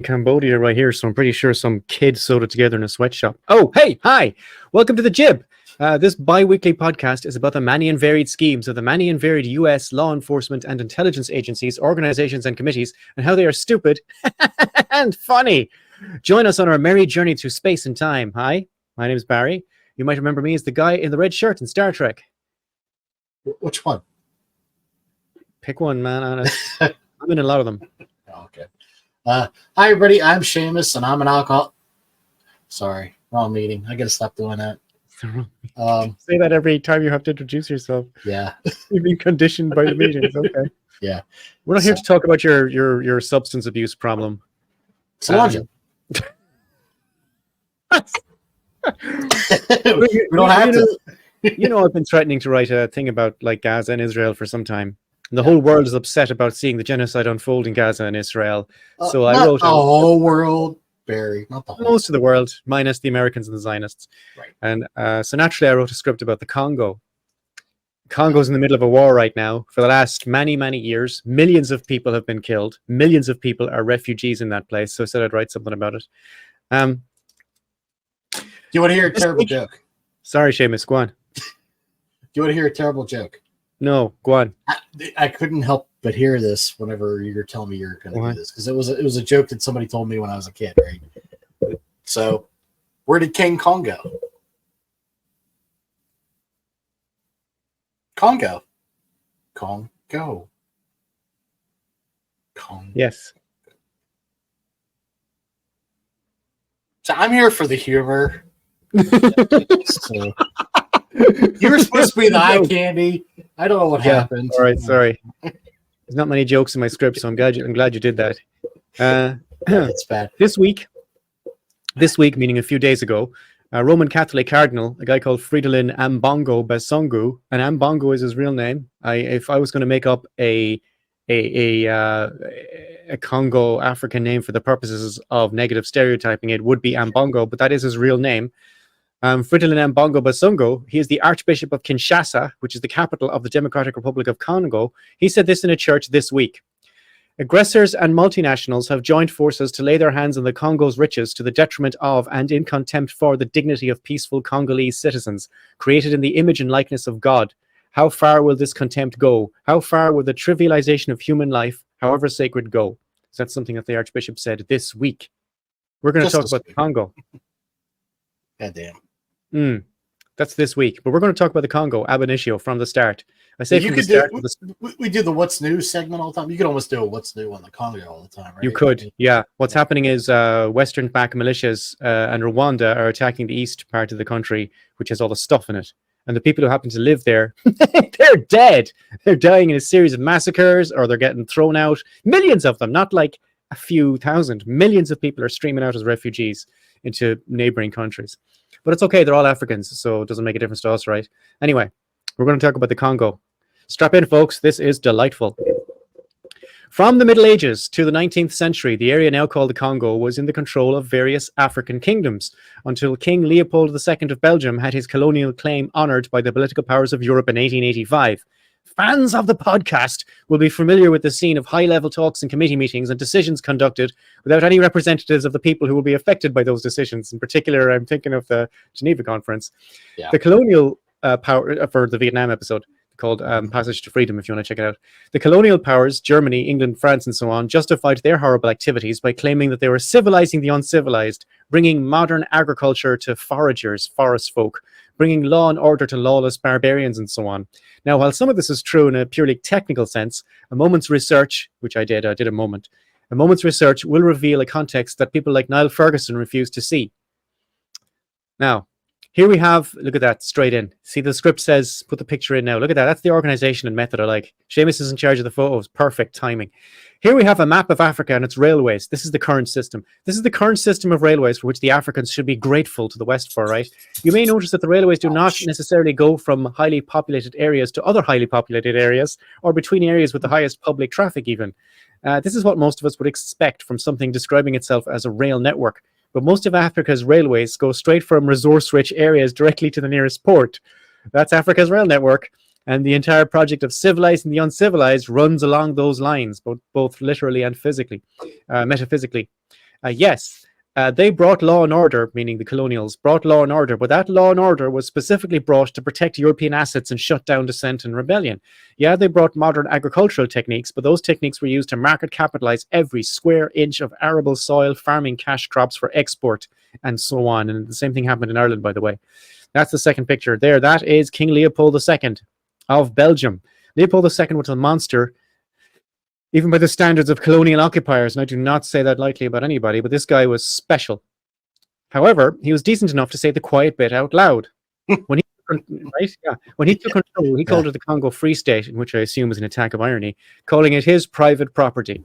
Cambodia right here, so I'm pretty sure some kid sewed it together in a sweatshop. Oh, hey, hi! Welcome to the Jib. This bi-weekly podcast is about the many and varied schemes of the many and varied US law enforcement and intelligence agencies, organizations, and committees, and how they are stupid and funny. Join us on our merry journey through space and time. Hi, my name is Barry. You might remember me as the guy in the red shirt in Star Trek. Which one? Pick one, man. Honest. I'm in a lot of them. Oh, okay. Hi, everybody. I'm Seamus, and I'm an alcoholic. Sorry, wrong meeting. I gotta stop doing that. Say that every time you have to introduce yourself. Yeah. You've been conditioned by the meetings. Okay. Yeah. We're not here to talk about your substance abuse problem. Cilantro. We don't have to. I've been threatening to write a thing about like Gaza and Israel for some time. And the whole world is upset about seeing the genocide unfold in Gaza and Israel. So I wrote the whole world, Barry. Not the whole. Most of the world, minus the Americans and the Zionists. Right. And so naturally, I wrote a script about the Congo. Congo's in the middle of a war right now. For the last many, many years, millions of people have been killed. Millions of people are refugees in that place. So I said I'd write something about it. Do you want to hear a terrible joke? Sorry, Seamus, go on. Do you want to hear a terrible joke? No, go on. I couldn't help but hear this whenever you were telling me you're going to do this, because it was a joke that somebody told me when I was a kid, right? So, where did King Kong go? Congo. Congo. Congo. Yes. So I'm here for the humor. So, you were supposed to be the eye candy. I don't know what happened. All right, sorry. There's not many jokes in my script, so I'm glad you did that. It's bad. This week, meaning a few days ago, a Roman Catholic cardinal, a guy called Fridolin Ambongo Basongo, and Ambongo is his real name. If I was going to make up a Congo African name for the purposes of negative stereotyping, it would be Ambongo, but that is his real name. Fridolin Ambongo Basongo, he is the Archbishop of Kinshasa, which is the capital of the Democratic Republic of Congo. He said this in a church this week. Aggressors and multinationals have joined forces to lay their hands on the Congo's riches to the detriment of and in contempt for the dignity of peaceful Congolese citizens, created in the image and likeness of God. How far will this contempt go? How far will the trivialization of human life, however sacred, go? So that's something that the Archbishop said this week. We're going to talk about the Congo. God damn. That's this week, but we're going to talk about the Congo ab initio from the start. I say you from the start. We do the What's New segment all the time. You could almost do a What's New on the Congo all the time, right? You could, yeah. What's happening is Western-backed militias and Rwanda are attacking the east part of the country, which has all the stuff in it. And the people who happen to live there, they're dead. They're dying in a series of massacres, or they're getting thrown out. Millions of them, not like a few thousand. Millions of people are streaming out as refugees into neighboring countries. But it's okay, they're all Africans, so it doesn't make a difference to us, right? Anyway, we're going to talk about the Congo. Strap in, folks, this is delightful. From the Middle Ages to the 19th century, the area now called the Congo was in the control of various African kingdoms, until King Leopold II of Belgium had his colonial claim honoured by the political powers of Europe in 1885. Fans of the podcast will be familiar with the scene of high-level talks and committee meetings and decisions conducted without any representatives of the people who will be affected by those decisions. In particular, I'm thinking of the Geneva Conference. Yeah. The colonial power, for the Vietnam episode, called Passage to Freedom, if you want to check it out. The colonial powers, Germany, England, France, and so on, justified their horrible activities by claiming that they were civilizing the uncivilized, bringing modern agriculture to foragers, forest folk, bringing law and order to lawless barbarians, and so on. Now, while some of this is true in a purely technical sense, a moment's research, which I did a moment's research will reveal a context that people like Niall Ferguson refuse to see. Now, here we have, look at that, straight in. See, the script says, put the picture in now. Look at that. That's the organization and method I like. Seamus is in charge of the photos. Perfect timing. Here we have a map of Africa and its railways. This is the current system. This is the current system of railways for which the Africans should be grateful to the West for, right? You may notice that the railways do not necessarily go from highly populated areas to other highly populated areas, or between areas with the highest public traffic even. This is what most of us would expect from something describing itself as a rail network. But most of Africa's railways go straight from resource-rich areas directly to the nearest port. That's Africa's rail network. And the entire project of civilizing the uncivilized runs along those lines, both literally and physically, metaphysically. Yes, they brought law and order, meaning the colonials brought law and order, but that law and order was specifically brought to protect European assets and shut down dissent and rebellion. Yeah, they brought modern agricultural techniques, but those techniques were used to market capitalize every square inch of arable soil, farming cash crops for export, and so on. And the same thing happened in Ireland, by the way. That's the second picture there. That is King Leopold II of Belgium. Leopold II was a monster, even by the standards of colonial occupiers, and I do not say that lightly about anybody, but this guy was special. However, he was decent enough to say the quiet bit out loud. When he took control, he called it the Congo Free State, in which I assume was an attack of irony, calling it his private property.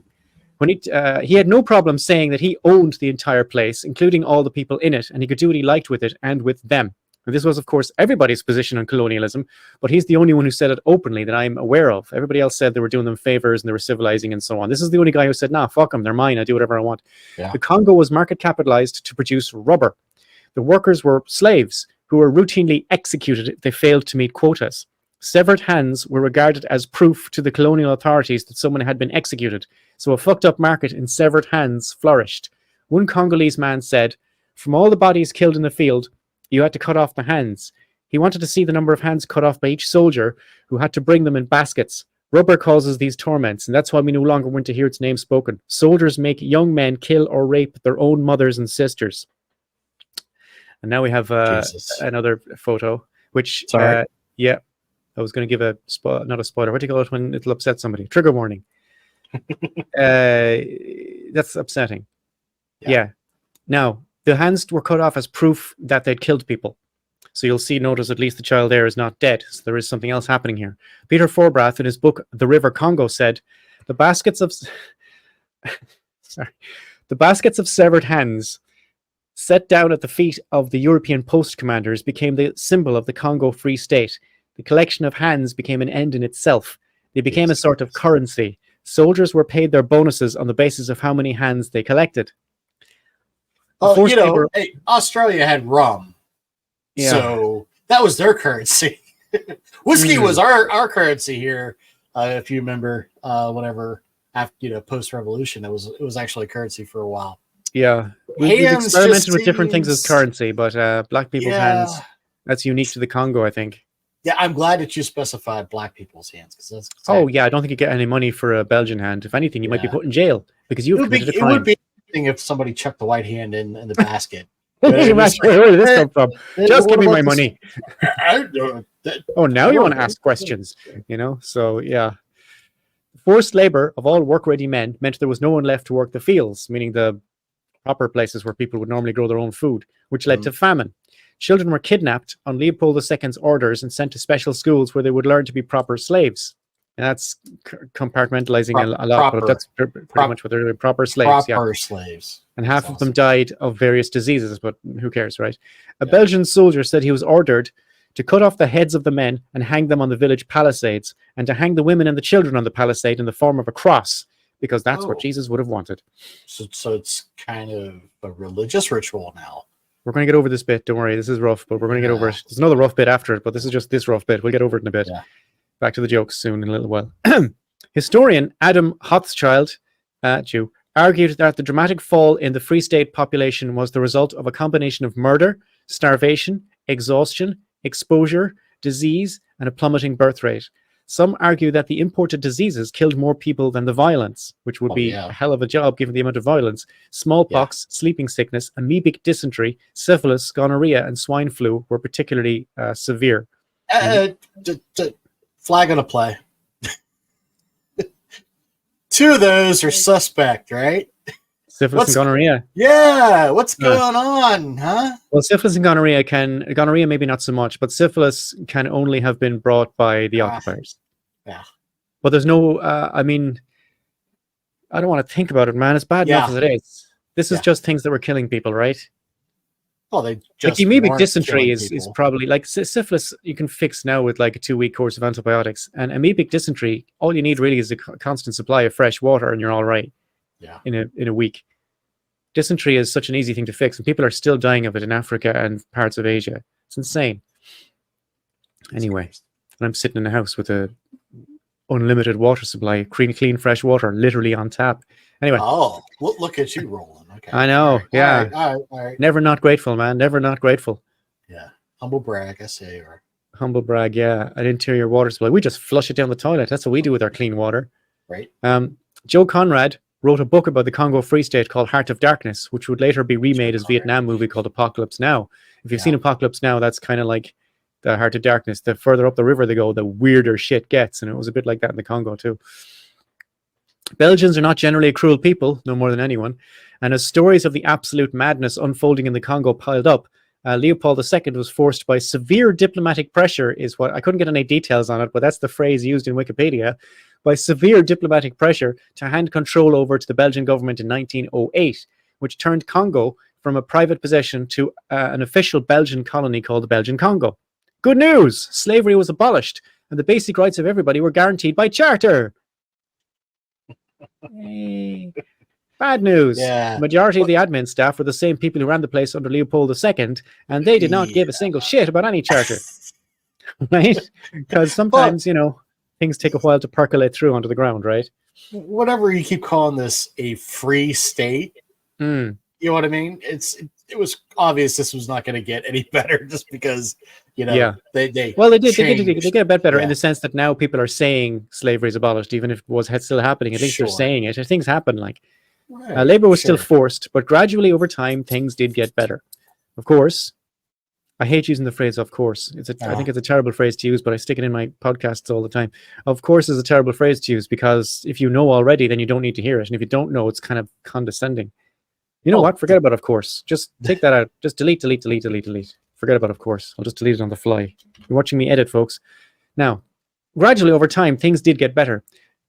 When he had no problem saying that he owned the entire place, including all the people in it, and he could do what he liked with it and with them. And this was, of course, everybody's position on colonialism, but he's the only one who said it openly that I'm aware of. Everybody else said they were doing them favors and they were civilizing and so on. This is the only guy who said, nah, fuck them, they're mine, I do whatever I want. Yeah. The Congo was market capitalized to produce rubber. The workers were slaves who were routinely executed if they failed to meet quotas. Severed hands were regarded as proof to the colonial authorities that someone had been executed. So a fucked up market in severed hands flourished. One Congolese man said, from all the bodies killed in the field, you had to cut off the hands. He wanted to see the number of hands cut off by each soldier who had to bring them in baskets. Rubber causes these torments, and that's why we no longer want to hear its name spoken. Soldiers make young men kill or rape their own mothers and sisters. And now we have another photo, which, yeah, I was going to give not a spoiler. What do you call it when it'll upset somebody? Trigger warning. That's upsetting. Yeah. Now, the hands were cut off as proof that they'd killed people. So you'll notice at least the child there is not dead. So there is something else happening here. Peter Forbrath, in his book, The River Congo, said, the baskets of severed hands set down at the feet of the European post commanders became the symbol of the Congo Free State. The collection of hands became an end in itself. They became a sort of currency. Soldiers were paid their bonuses on the basis of how many hands they collected. Oh, Australia had rum, so that was their currency. Whiskey was our currency here. If you remember, whatever after post-revolution, it was actually currency for a while. Yeah, we've experimented with different things as currency, but black people's hands, that's unique to the Congo, I think. Yeah, I'm glad that you specified black people's hands because that's. I don't think you get any money for a Belgian hand. If anything, you might be put in jail because you've committed a crime. It would be if somebody chucked the white hand in the basket. Where did this come from? Just give me my money. Now you want to ask questions, So yeah, forced labor of all work-ready men meant there was no one left to work the fields, meaning the proper places where people would normally grow their own food, which led to famine. Children were kidnapped on Leopold II's orders and sent to special schools where they would learn to be proper slaves. And that's compartmentalizing a lot, but that's pretty much what they're doing. Proper slaves. Slaves. And half of them died of various diseases, but who cares, right? A Belgian soldier said he was ordered to cut off the heads of the men and hang them on the village palisades, and to hang the women and the children on the palisade in the form of a cross, because that's what Jesus would have wanted. So it's kind of a religious ritual now. We're going to get over this bit. Don't worry, this is rough, but we're going to get over it. There's another rough bit after it, but this is just this rough bit. We'll get over it in a bit. Yeah. Back to the jokes soon in a little while. Historian Adam Hochschild, Jew, argued that the dramatic fall in the Free State population was the result of a combination of murder, starvation, exhaustion, exposure, disease, and a plummeting birth rate. Some argue that the imported diseases killed more people than the violence, which would be a hell of a job given the amount of violence. Smallpox, sleeping sickness, amoebic dysentery, syphilis, gonorrhea, and swine flu were particularly severe. Flag on a play. Two of those are suspect, right? Syphilis and gonorrhea. Yeah, what's going on, huh? Well, syphilis and gonorrhea maybe not so much, but syphilis can only have been brought by the occupiers. Yeah. But there's no, I don't want to think about it, man. It's bad enough as it is. This is just things that were killing people, right? Well, they just amoebic dysentery is probably like syphilis you can fix now with like a 2-week course of antibiotics, and amoebic dysentery, all you need really is a constant supply of fresh water and you're all right. Yeah. In a week. Dysentery is such an easy thing to fix, and people are still dying of it in Africa and parts of Asia. It's insane. Anyway, and I'm sitting in a house with a unlimited water supply, clean fresh water, literally on tap. Anyway. Oh, look at you rolling. Okay. I know. All right. Yeah. All right. Never not grateful, man. Never not grateful. Yeah. Humble brag, I say. Or Humble brag. Yeah. An interior water supply. We just flush it down the toilet. That's what we do with our clean water. right. Joe Conrad wrote a book about the Congo Free State called Heart of Darkness, which would later be remade as a Vietnam movie called Apocalypse Now. If you've seen Apocalypse Now, that's kind of like the Heart of Darkness. The further up the river they go, the weirder shit gets. And it was a bit like that in the Congo too. Belgians are not generally a cruel people, no more than anyone. And as stories of the absolute madness unfolding in the Congo piled up, Leopold II was forced by severe diplomatic pressure, is what I couldn't get any details on it, but that's the phrase used in Wikipedia, by severe diplomatic pressure to hand control over to the Belgian government in 1908, which turned Congo from a private possession to an official Belgian colony called the Belgian Congo. Good news! Slavery was abolished, and the basic rights of everybody were guaranteed by charter. Hey. Bad news. Yeah. The majority of the admin staff were the same people who ran the place under Leopold II, and they did not give a single shit about any charter. Right? Because sometimes, things take a while to percolate through onto the ground, right? Whatever you keep calling this a free state, you know what I mean? It was obvious this was not going to get any better just because, they did. They get a bit better in the sense that now people are saying slavery is abolished, even if it was still happening. At least they're saying it. Things happen like. Right, labor was still forced, but gradually over time, things did get better. Of course, I hate using the phrase "of course." I think it's a terrible phrase to use, but I stick it in my podcasts all the time. Of course is a terrible phrase to use because if you know already, then you don't need to hear it. And if you don't know, it's kind of condescending. You know what? Forget about of course. Just take that out. Just delete. Forget about of course. I'll just delete it on the fly. You're watching me edit, folks. Now, gradually over time, things did get better.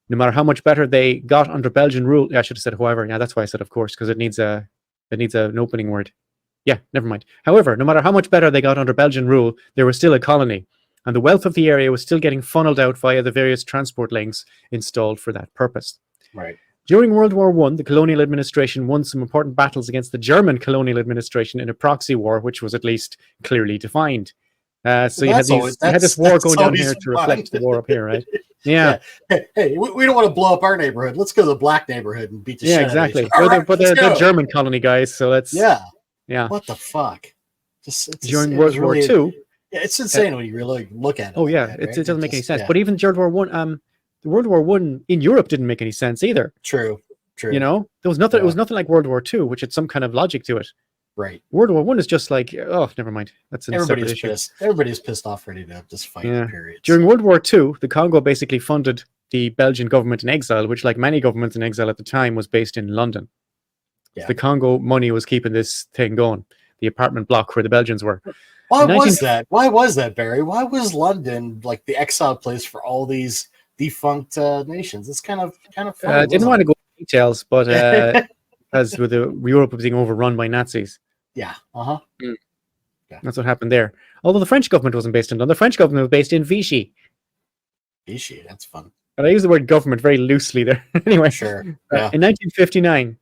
No matter how much better they got under Belgian rule, I should have said however. Yeah, that's why I said of course, because it needs an opening word. Yeah, never mind. However, no matter how much better they got under Belgian rule, they were still a colony, and the wealth of the area was still getting funneled out via the various transport links installed for that purpose. Right. During World War I, the colonial administration won some important battles against the German colonial administration in a proxy war, which was at least clearly defined. So you had this war going down here to reflect the war up here, right? Yeah. Hey, we don't want to blow up our neighborhood. Let's go to the black neighborhood and beat the shit exactly. out of each other. They're the German colony guys, so let's. Yeah. What the fuck? During World War II. It's insane when you really look at it. Oh yeah, it doesn't make any sense. But even during World War I, the World War I in Europe didn't make any sense either. True. There was nothing. It was nothing like World War II, which had some kind of logic to it. Right. World War I is just like, oh, never mind. That's an everybody's pissed. Everybody's pissed off, ready to just fight. Period. During World War II, the Congo basically funded the Belgian government in exile, which, like many governments in exile at the time, was based in London. Yeah. So the Congo money was keeping this thing going. The apartment block where the Belgians were. Why was that? Why was that, Barry? Why was London like the exile place for all these defunct nations? It's kind of funny. I didn't want to go into details, but because with Europe being overrun by Nazis. Yeah. Yeah. That's what happened there. Although the French government wasn't based in London, the French government was based in Vichy. Vichy, that's fun. And I use the word government very loosely there. Anyway, sure. In 1959,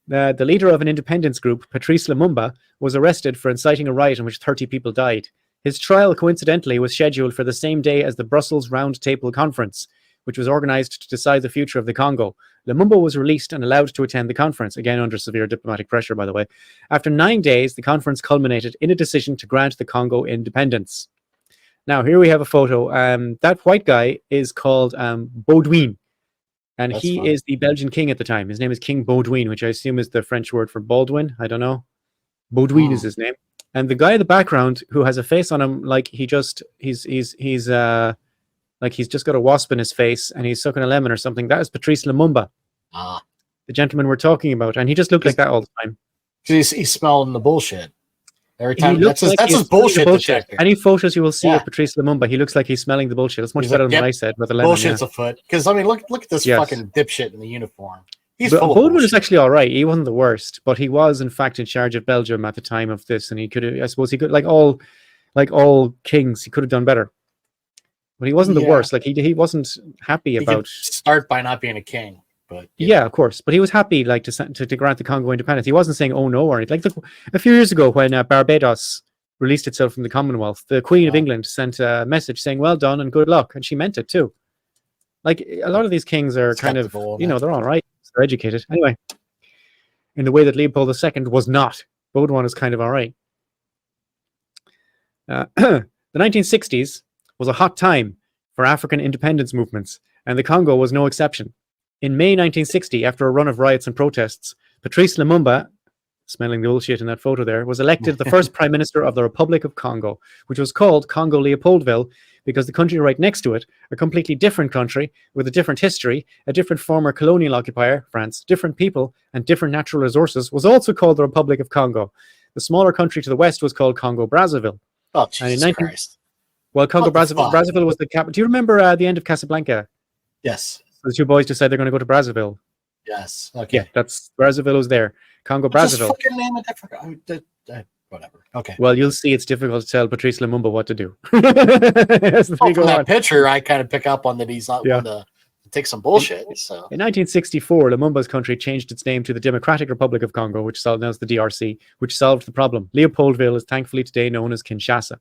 the leader of an independence group, Patrice Lumumba, was arrested for inciting a riot in which 30 people died. His trial, coincidentally, was scheduled for the same day as the Brussels Round Table Conference, which was organized to decide the future of the Congo. Lumumba was released and allowed to attend the conference, again under severe diplomatic pressure, by the way. After 9 days, the conference culminated in a decision to grant the Congo independence. Now, here we have a photo. That white guy is called Baudouin, and That's he is the Belgian king at the time. His name is King Baudouin, which I assume is the French word for Baldwin. I don't know. Baudouin is his name. And the guy in the background who has a face on him like he's just got a wasp in his face and he's sucking a lemon or something. That is Patrice Lumumba, the gentleman we're talking about, and he just looked like that all the time. He's smelling the bullshit every time. That's his bullshit detector. Any photos you will see of Patrice Lumumba, he looks like he's smelling the bullshit. It's much better than what I said. But the lemon, bullshit's afoot. Because I mean, look at this fucking dipshit in the uniform. He's full of Baudouin bullshit. was actually all right. He wasn't the worst, but he was in fact in charge of Belgium at the time of this, and he could, I suppose, he could like all kings, he could have done better. But he wasn't the worst. Like he wasn't happy about. Start by not being a king, but of course. But he was happy, like to grant the Congo independence. He wasn't saying "oh no" or anything. Like a few years ago, when Barbados released itself from the Commonwealth, the Queen of England sent a message saying "well done" and "good luck," and she meant it too. Like a lot of these kings are kind of, they're all right. They're educated anyway. in the way that Leopold II was not. Baudouin is kind of all right. The 1960s was a hot time for African independence movements, and the Congo was no exception. In May 1960, after a run of riots and protests, Patrice Lumumba, smelling the bullshit in that photo there, was elected the first prime minister of the Republic of Congo, which was called Congo Leopoldville because the country right next to it, a completely different country with a different history, a different former colonial occupier, France, different people, and different natural resources, was also called the Republic of Congo. The smaller country to the west was called Congo Brazzaville. Oh, Jesus Christ. Well, Congo Brazzaville was the capital. Do you remember the end of Casablanca? Yes. The two boys decide they're going to go to Brazzaville. Yes. Okay. Yeah, that's Brazzaville was there. Congo Brazzaville. Just fucking name it. Whatever. Okay. Well, you'll see it's difficult to tell Patrice Lumumba what to do. From that picture, I kind of pick up on that he's not one to take some bullshit. So in 1964, Lumumba's country changed its name to the Democratic Republic of Congo, which now is the DRC, which solved the problem. Leopoldville is thankfully today known as Kinshasa.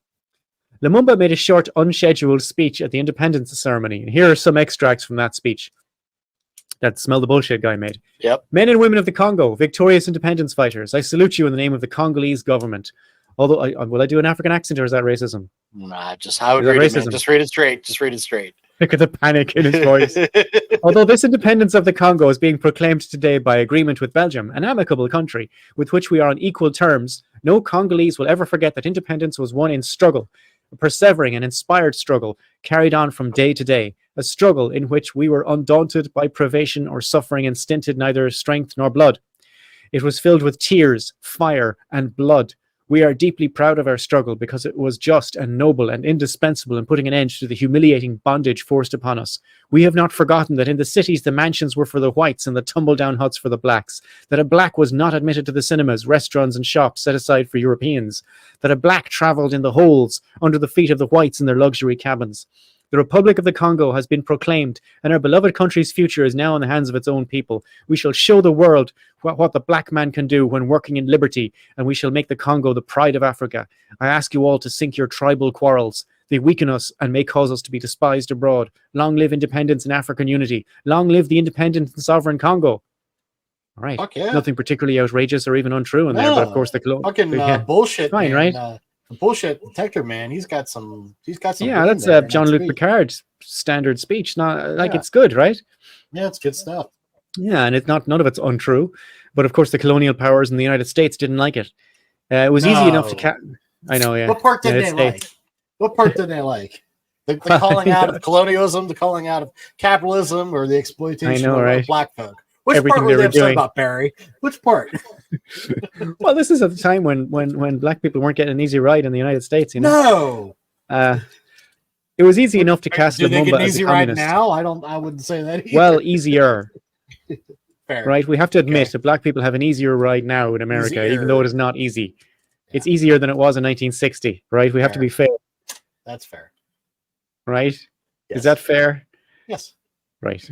Lumumba made a short, unscheduled speech at the independence ceremony. And here are some extracts from that speech that Smell the Bullshit guy made. Yep. Men and women of the Congo, victorious independence fighters, I salute you in the name of the Congolese government. Although, will I do an African accent or is that racism? Nah, just how it read it, man. Just read it straight. Just read it straight. Look at the panic in his voice. Although this independence of the Congo is being proclaimed today by agreement with Belgium, an amicable country with which we are on equal terms, no Congolese will ever forget that independence was won in struggle, a persevering and inspired struggle carried on from day to day, a struggle in which we were undaunted by privation or suffering and stinted neither strength nor blood. It was filled with tears, fire, and blood. We are deeply proud of our struggle because it was just and noble and indispensable in putting an end to the humiliating bondage forced upon us. We have not forgotten that in the cities the mansions were for the whites and the tumble-down huts for the blacks, that a black was not admitted to the cinemas, restaurants and shops set aside for Europeans, that a black travelled in the holes under the feet of the whites in their luxury cabins. The Republic of the Congo has been proclaimed, and our beloved country's future is now in the hands of its own people. We shall show the world what the black man can do when working in liberty, and we shall make the Congo the pride of Africa. I ask you all to sink your tribal quarrels. They weaken us and may cause us to be despised abroad. Long live independence and African unity. Long live the independent and sovereign Congo. All right. Yeah. Nothing particularly outrageous or even untrue in there, but of course the bullshit. Fine, man, right? Bullshit detector man. He's got some. Yeah, that's Jean-Luc Picard's standard speech. It's good, right? Yeah, it's good stuff. Yeah, and none of it's untrue, but of course the colonial powers in the United States didn't like it. It was easy enough to I know, yeah. What part did they like? What part did they like? The calling out of colonialism, the calling out of capitalism, or the exploitation of black folk? Which Everything part were they upset doing. about, Barry? Which part? Well, this is at the time when black people weren't getting an easy ride in the United States. You know? No. It was easy enough to cast Do they get Lumumba an as easy a ride communist. now? I wouldn't say that either. Well, easier. Fair. Right? We have to admit that black people have an easier ride now in America, even though it is not easy. Yeah. It's easier than it was in 1960, right? We have to be fair. That's fair. Right? Yes. Is that fair? Yes. Right.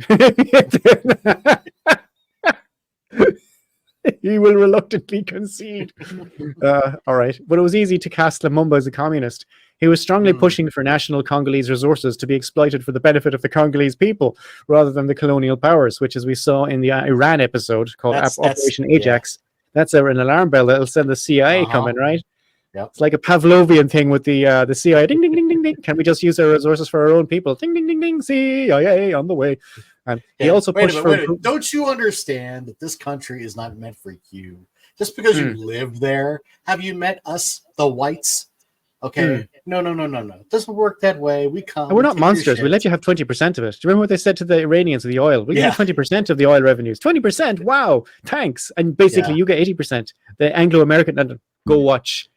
He will reluctantly concede. All right. But it was easy to cast Lumumba as a communist. He was strongly pushing for national Congolese resources to be exploited for the benefit of the Congolese people rather than the colonial powers, which, as we saw in the Iran episode called Operation Ajax, that's an alarm bell that'll send the CIA coming, right? Yep. It's like a Pavlovian thing with the CIA. Ding, ding, ding, ding, ding. Can we just use our resources for our own people? Ding, ding, ding, ding. CIA on the way. And he also pushed for... Don't you understand that this country is not meant for you? Just because you live there, have you met us, the whites? Okay. No. It doesn't work that way. We come. And we're not monsters. We let you have 20% of it. Do you remember what they said to the Iranians with the oil? We get 20% of the oil revenues. 20%. Wow. Thanks. And basically you get 80%. The Anglo-American... Go watch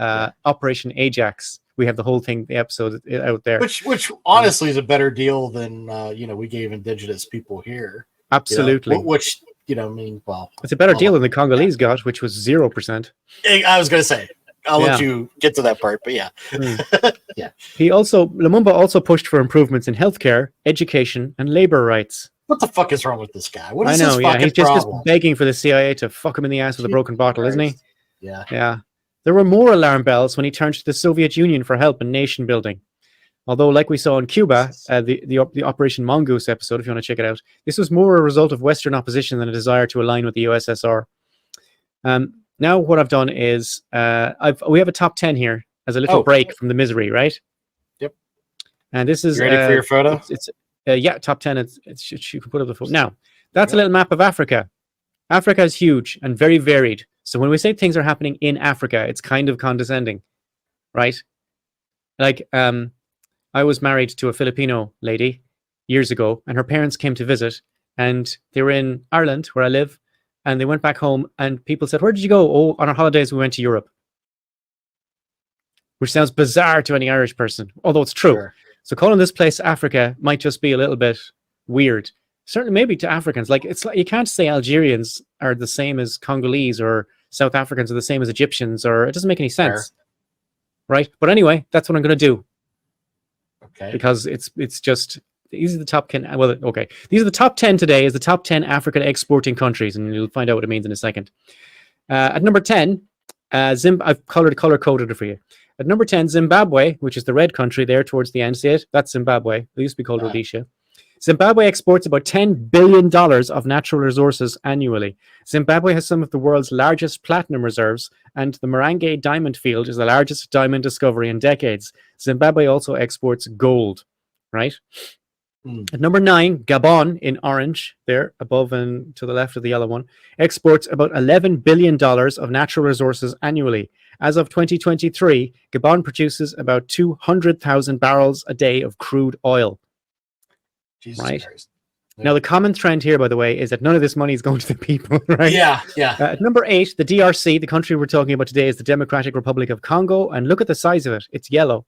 Operation Ajax. We have the whole thing, the episode out there. Which honestly is a better deal than, we gave indigenous people here. Absolutely. Which, it's a better deal than the Congolese got, which was 0%. I was going to say, I'll let you get to that part, but yeah. Yeah. Lumumba also pushed for improvements in healthcare, education, and labor rights. What the fuck is wrong with this guy? What is his fucking he's just problem? begging for the CIA to fuck him in the ass with a broken bottle, isn't he? Yeah. Yeah. There were more alarm bells when he turned to the Soviet Union for help in nation building. Although, like we saw in Cuba, the Operation Mongoose episode, if you want to check it out, this was more a result of Western opposition than a desire to align with the USSR. Now what I've done is we have a top 10 here as a little break from the misery, right? Yep. And this is you ready for your photo? It's yeah, top 10. You can put up the photo now. That's a little map of Africa. Africa is huge and very varied. So when we say things are happening in Africa, it's kind of condescending, right? Like I was married to a Filipino lady years ago, and her parents came to visit, and they were in Ireland, where I live, and they went back home, and people said, "Where did you go?" "Oh, on our holidays, we went to Europe." Which sounds bizarre to any Irish person, although it's true. Sure. So calling this place Africa might just be a little bit weird. Certainly, maybe to Africans. Like it's like you can't say Algerians are the same as Congolese or South Africans are the same as Egyptians, or it doesn't make any sense, Fair. Right? But anyway, that's what I'm going to do. Okay. Because it's just these are the top 10. Well, okay, these are the top 10 today. Is the top 10 African exporting countries, and you'll find out what it means in a second. At number 10, I've color coded it for you. At number 10, Zimbabwe, which is the red country there towards the end. See it? That's Zimbabwe. It used to be called Rhodesia. Zimbabwe exports about $10 billion of natural resources annually. Zimbabwe has some of the world's largest platinum reserves, and the Marange diamond field is the largest diamond discovery in decades. Zimbabwe also exports gold, right? At number 9, Gabon in orange, there above and to the left of the yellow one, exports about $11 billion of natural resources annually. As of 2023, Gabon produces about 200,000 barrels a day of crude oil. Jesus right? Christ. Now, the common trend here, by the way, is that none of this money is going to the people, right? Yeah. At number 8, the DRC, the country we're talking about today, is the Democratic Republic of Congo. And look at the size of it. It's yellow.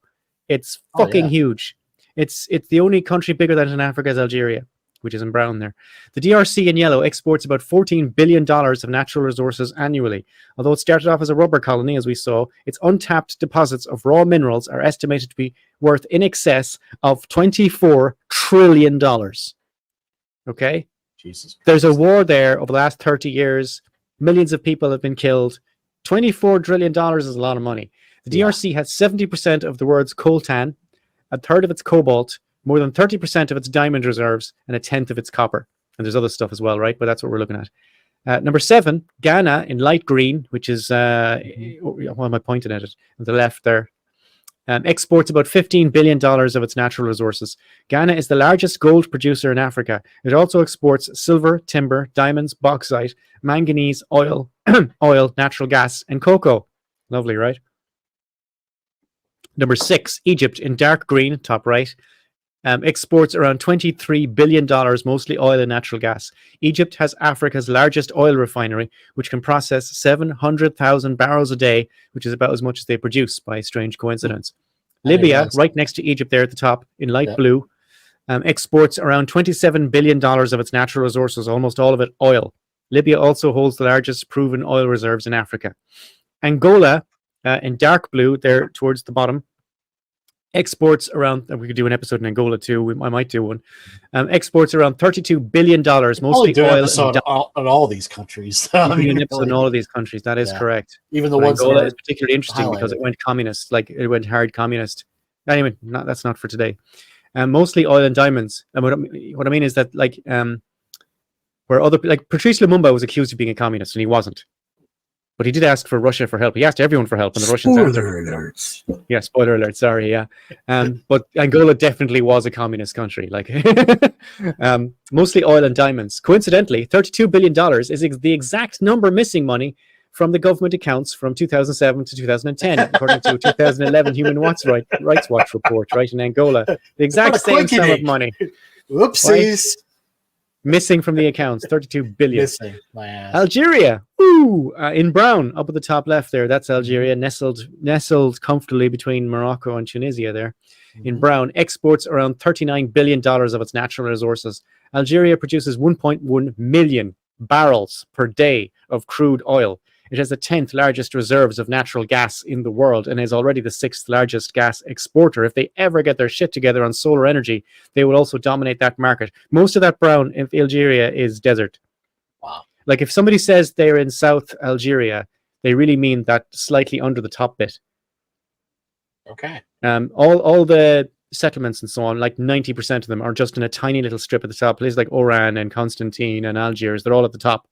It's fucking huge. It's the only country bigger than it in Africa is Algeria, which is in brown there. The DRC in yellow exports about $14 billion of natural resources annually. Although it started off as a rubber colony, as we saw, its untapped deposits of raw minerals are estimated to be worth in excess of $24 trillion. Okay? Jesus Christ. There's a war there over the last 30 years. Millions of people have been killed. $24 trillion is a lot of money. The DRC has 70% of the world's coltan, a third of its cobalt, more than 30% of its diamond reserves, and a tenth of its copper. And there's other stuff as well, right? But that's what we're looking at. Number 7, Ghana in light green, which is, why am I pointing at it? On the left there. Exports about $15 billion of its natural resources. Ghana is the largest gold producer in Africa. It also exports silver, timber, diamonds, bauxite, manganese, oil, natural gas, and cocoa. Lovely, right? Number 6, Egypt in dark green, top right, exports around $23 billion, mostly oil and natural gas. Egypt has Africa's largest oil refinery, which can process 700,000 barrels a day, which is about as much as they produce, by a strange coincidence. Libya, right next to Egypt there at the top, in light blue, exports around $27 billion of its natural resources, almost all of it oil. Libya also holds the largest proven oil reserves in Africa. Angola, in dark blue there towards the bottom, exports around, we could do an episode in Angola too, I might do one, exports around $32 billion, mostly oil. On all these countries. An episode in all of these countries, that is correct. Even the ones Angola that is particularly interesting because it went communist, like it went hard communist. Anyway, that's not for today. Mostly oil and diamonds. And what I mean is that, like, where like Patrice Lumumba was accused of being a communist, and he wasn't. But he did ask for Russia for help. He asked everyone for help, and the Russians answered. alerts. Yeah, spoiler alert. Sorry, yeah. But Angola definitely was a communist country. Like, mostly oil and diamonds. Coincidentally, $32 billion is the exact number missing money from the government accounts from 2007 to 2010, according to a 2011 Human Rights Watch report. Right in Angola, the exact same sum of money. Whoopsies. Right? Missing from the accounts, 32 billion. Missing. My ass. Algeria, in brown, up at the top left there. That's Algeria, nestled comfortably between Morocco and Tunisia there. In brown, exports around $39 billion of its natural resources. Algeria produces 1.1 million barrels per day of crude oil. It has the 10th largest reserves of natural gas in the world and is already the 6th largest gas exporter. If they ever get their shit together on solar energy, they will also dominate that market. Most of that brown in Algeria is desert. Wow. Like if somebody says they're in South Algeria, they really mean that slightly under the top bit. Okay. All the settlements and so on, like 90% of them are just in a tiny little strip at the top. Places like Oran and Constantine and Algiers, they're all at the top.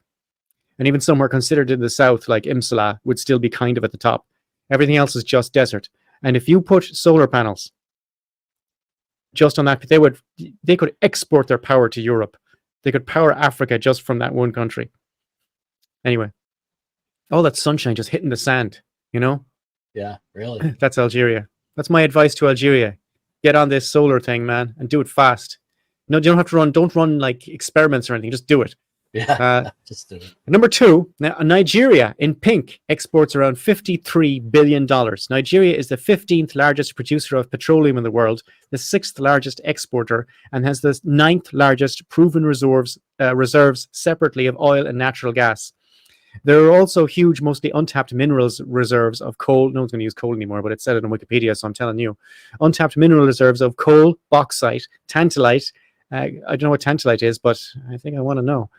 And even somewhere considered in the south, like Imsala, would still be kind of at the top. Everything else is just desert. And if you put solar panels just on that, they could export their power to Europe. They could power Africa just from that one country. Anyway, all that sunshine just hitting the sand, you know? Yeah, really. That's Algeria. That's my advice to Algeria. Get on this solar thing, man, and do it fast. No, you don't have to run. Don't run like experiments or anything. Just do it. Yeah, just do it. Number 2, now, Nigeria in pink exports around $53 billion. Nigeria is the 15th largest producer of petroleum in the world, the 6th largest exporter, and has the 9th largest proven reserves separately of oil and natural gas. There are also huge, mostly untapped minerals reserves of coal. No one's going to use coal anymore, but it said it on Wikipedia, so I'm telling you. Untapped mineral reserves of coal, bauxite, tantalite. I don't know what tantalite is, but I think I want to know.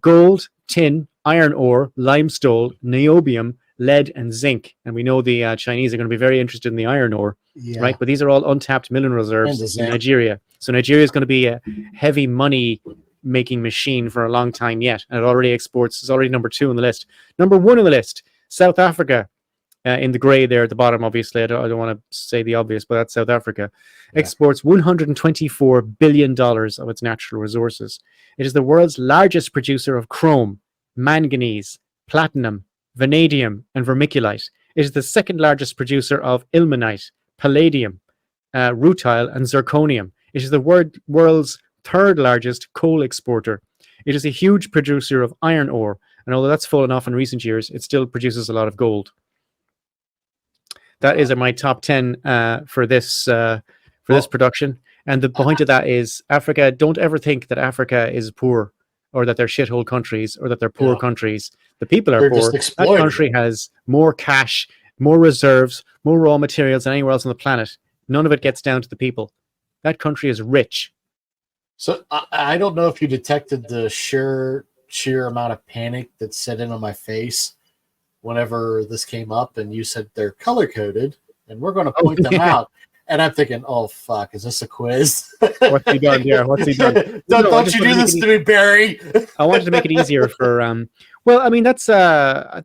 Gold, tin, iron ore, limestone, niobium, lead, and zinc. And we know the Chinese are going to be very interested in the iron ore, right? But these are all untapped mineral reserves in Nigeria. So Nigeria is going to be a heavy money making machine for a long time yet, and it already exports. It's already number 2 on the list. Number 1 on the list, South Africa, in the grey there at the bottom. Obviously, I don't want to say the obvious, but that's South Africa. Exports $124 billion of its natural resources. It is the world's largest producer of chrome, manganese, platinum, vanadium, and vermiculite. It is the 2nd largest producer of ilmenite, palladium, rutile, and zirconium. It is the world's 3rd largest coal exporter. It is a huge producer of iron ore, and although that's fallen off in recent years, it still produces a lot of gold. That is my top 10 for this production. And the point of that is Africa. Don't ever think that Africa is poor, or that they're shithole countries, or that they're poor countries. The people are poor. That country has more cash, more reserves, more raw materials than anywhere else on the planet. None of it gets down to the people. That country is rich. So I don't know if you detected the sheer amount of panic that set in on my face whenever this came up, and you said they're color coded, and we're going to point them out. And I'm thinking, oh fuck, is this a quiz? What's he done? Yeah, what's he done? Don't you do this to me, Barry? I wanted to make it easier for. Well, I mean, that's a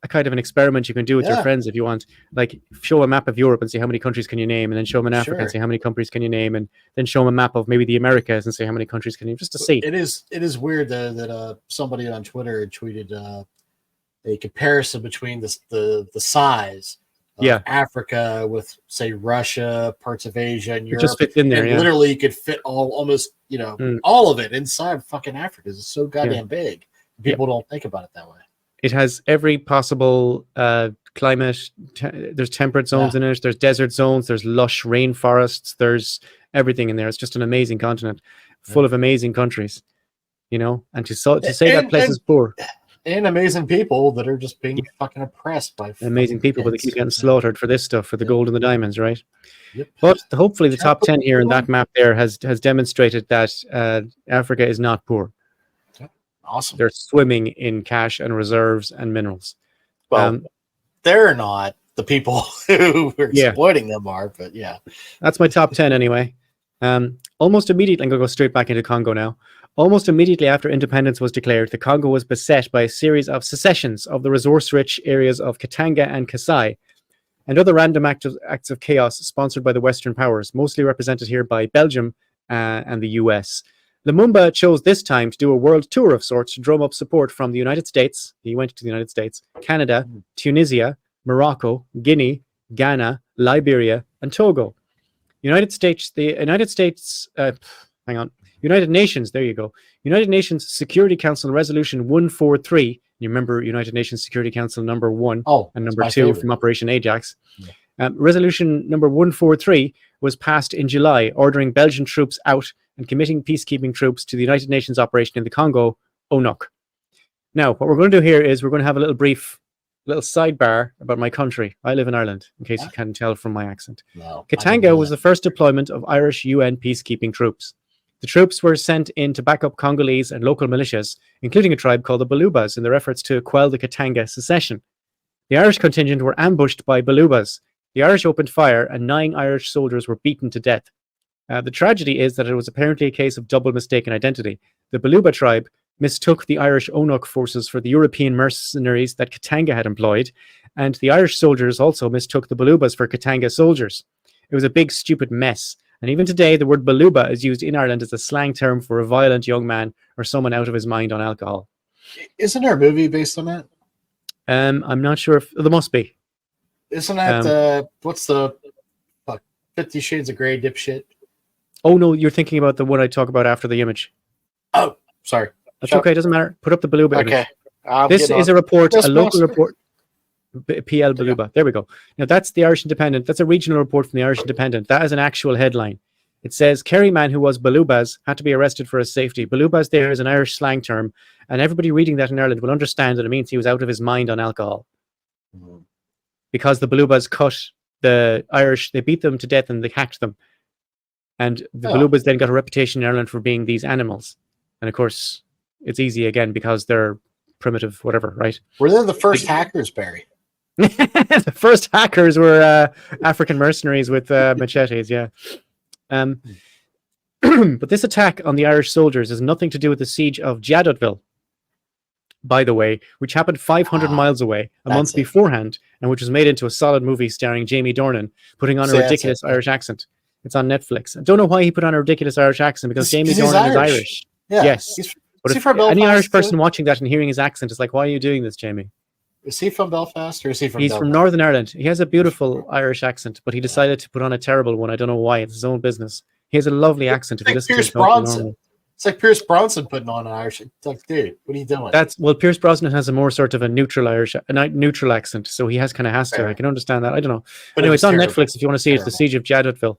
kind of an experiment you can do with your friends if you want. Like, show a map of Europe and see how many countries can you name, and then show them in Africa and say how many countries can you name, and then show them a map of maybe the Americas and say how many countries can you, just to see. It is weird that somebody on Twitter tweeted a comparison between the size. Africa with, say, Russia, parts of Asia, and Europe. It just fits in there, and literally you could fit almost all of it inside fucking Africa. It's so goddamn big. People don't think about it that way. It has every possible climate. There's temperate zones in it. There's desert zones. There's lush rainforests. There's everything in there. It's just an amazing continent full of amazing countries, and to say that place is poor. And amazing people that are just being fucking oppressed by amazing people, but they keep getting slaughtered for this stuff, for the gold and the diamonds, right? But hopefully the top 10 here in that map there has demonstrated that Africa is not poor. Awesome. They're swimming in cash and reserves and minerals. Well, they're not. The people who are exploiting them are, but that's my top 10 anyway. Almost immediately, I'm going to go straight back into Congo now. Almost immediately after independence was declared, the Congo was beset by a series of secessions of the resource-rich areas of Katanga and Kasai, and other random acts of chaos sponsored by the Western powers, mostly represented here by Belgium and the US. Lumumba chose this time to do a world tour of sorts to drum up support from the United States. He went to the United States, Canada, Tunisia, Morocco, Guinea, Ghana, Liberia, and Togo. United Nations, there you go. United Nations Security Council Resolution 143. You remember United Nations Security Council number 1 and number 2 from Operation Ajax. Resolution number 143 was passed in July, ordering Belgian troops out and committing peacekeeping troops to the United Nations operation in the Congo, ONUC. Now, what we're going to do here is we're going to have a little sidebar about my country. I live in Ireland, in case you can't tell from my accent. Katanga was the first deployment of Irish UN peacekeeping troops. The troops were sent in to back up Congolese and local militias, including a tribe called the Balubas, in their efforts to quell the Katanga secession. The Irish contingent were ambushed by Balubas. The Irish opened fire, and 9 Irish soldiers were beaten to death. The tragedy is that it was apparently a case of double mistaken identity. The Baluba tribe mistook the Irish Onuk forces for the European mercenaries that Katanga had employed, and the Irish soldiers also mistook the Balubas for Katanga soldiers. It was a big, stupid mess. And even today, the word Baluba is used in Ireland as a slang term for a violent young man or someone out of his mind on alcohol. Isn't there a movie based on that? I'm not sure if there must be. Isn't that what's the 50 Shades of Grey dipshit? Oh no, you're thinking about the one I talk about after the image. Oh, sorry. That's okay. It doesn't matter. Put up the Baluba image. Okay. This is a report, a local report. PL Baluba. Yeah. There we go. Now that's the Irish Independent. That's a regional report from the Irish Independent. That is an actual headline. It says Kerry man who was Balubas had to be arrested for his safety. Balubas there is an Irish slang term, and everybody reading that in Ireland will understand that it means he was out of his mind on alcohol. Mm-hmm. Because the Balubas cut the Irish, they beat them to death and they hacked them. And the Balubas then got a reputation in Ireland for being these animals. And of course, it's easy again because they're primitive, whatever, right? Were they the first hackers, Barry? The first hackers were African mercenaries with machetes, yeah. But this attack on the Irish soldiers has nothing to do with the siege of Jadotville, by the way, which happened 500 miles away a month beforehand, and which was made into a solid movie starring Jamie Dornan, putting on a ridiculous Irish accent. It's on Netflix. I don't know why he put on a ridiculous Irish accent, because Jamie Dornan is Irish. Yeah. Yes. But if any Irish person watching that and hearing his accent is like, why are you doing this, Jamie? Is he from Belfast or is he from He's from Northern Ireland. He has a beautiful Irish accent, but he decided to put on a terrible one. I don't know why. It's his own business. He has a lovely accent. It's like Pierce Bronson. It's like Pierce Bronson putting on an Irish. It's like, dude, what are you doing? Pierce Brosnan has a more sort of a neutral accent, so he has to. I can understand that. I don't know. But anyway, it's on Netflix if you want to see it. It's the Siege of Jadotville.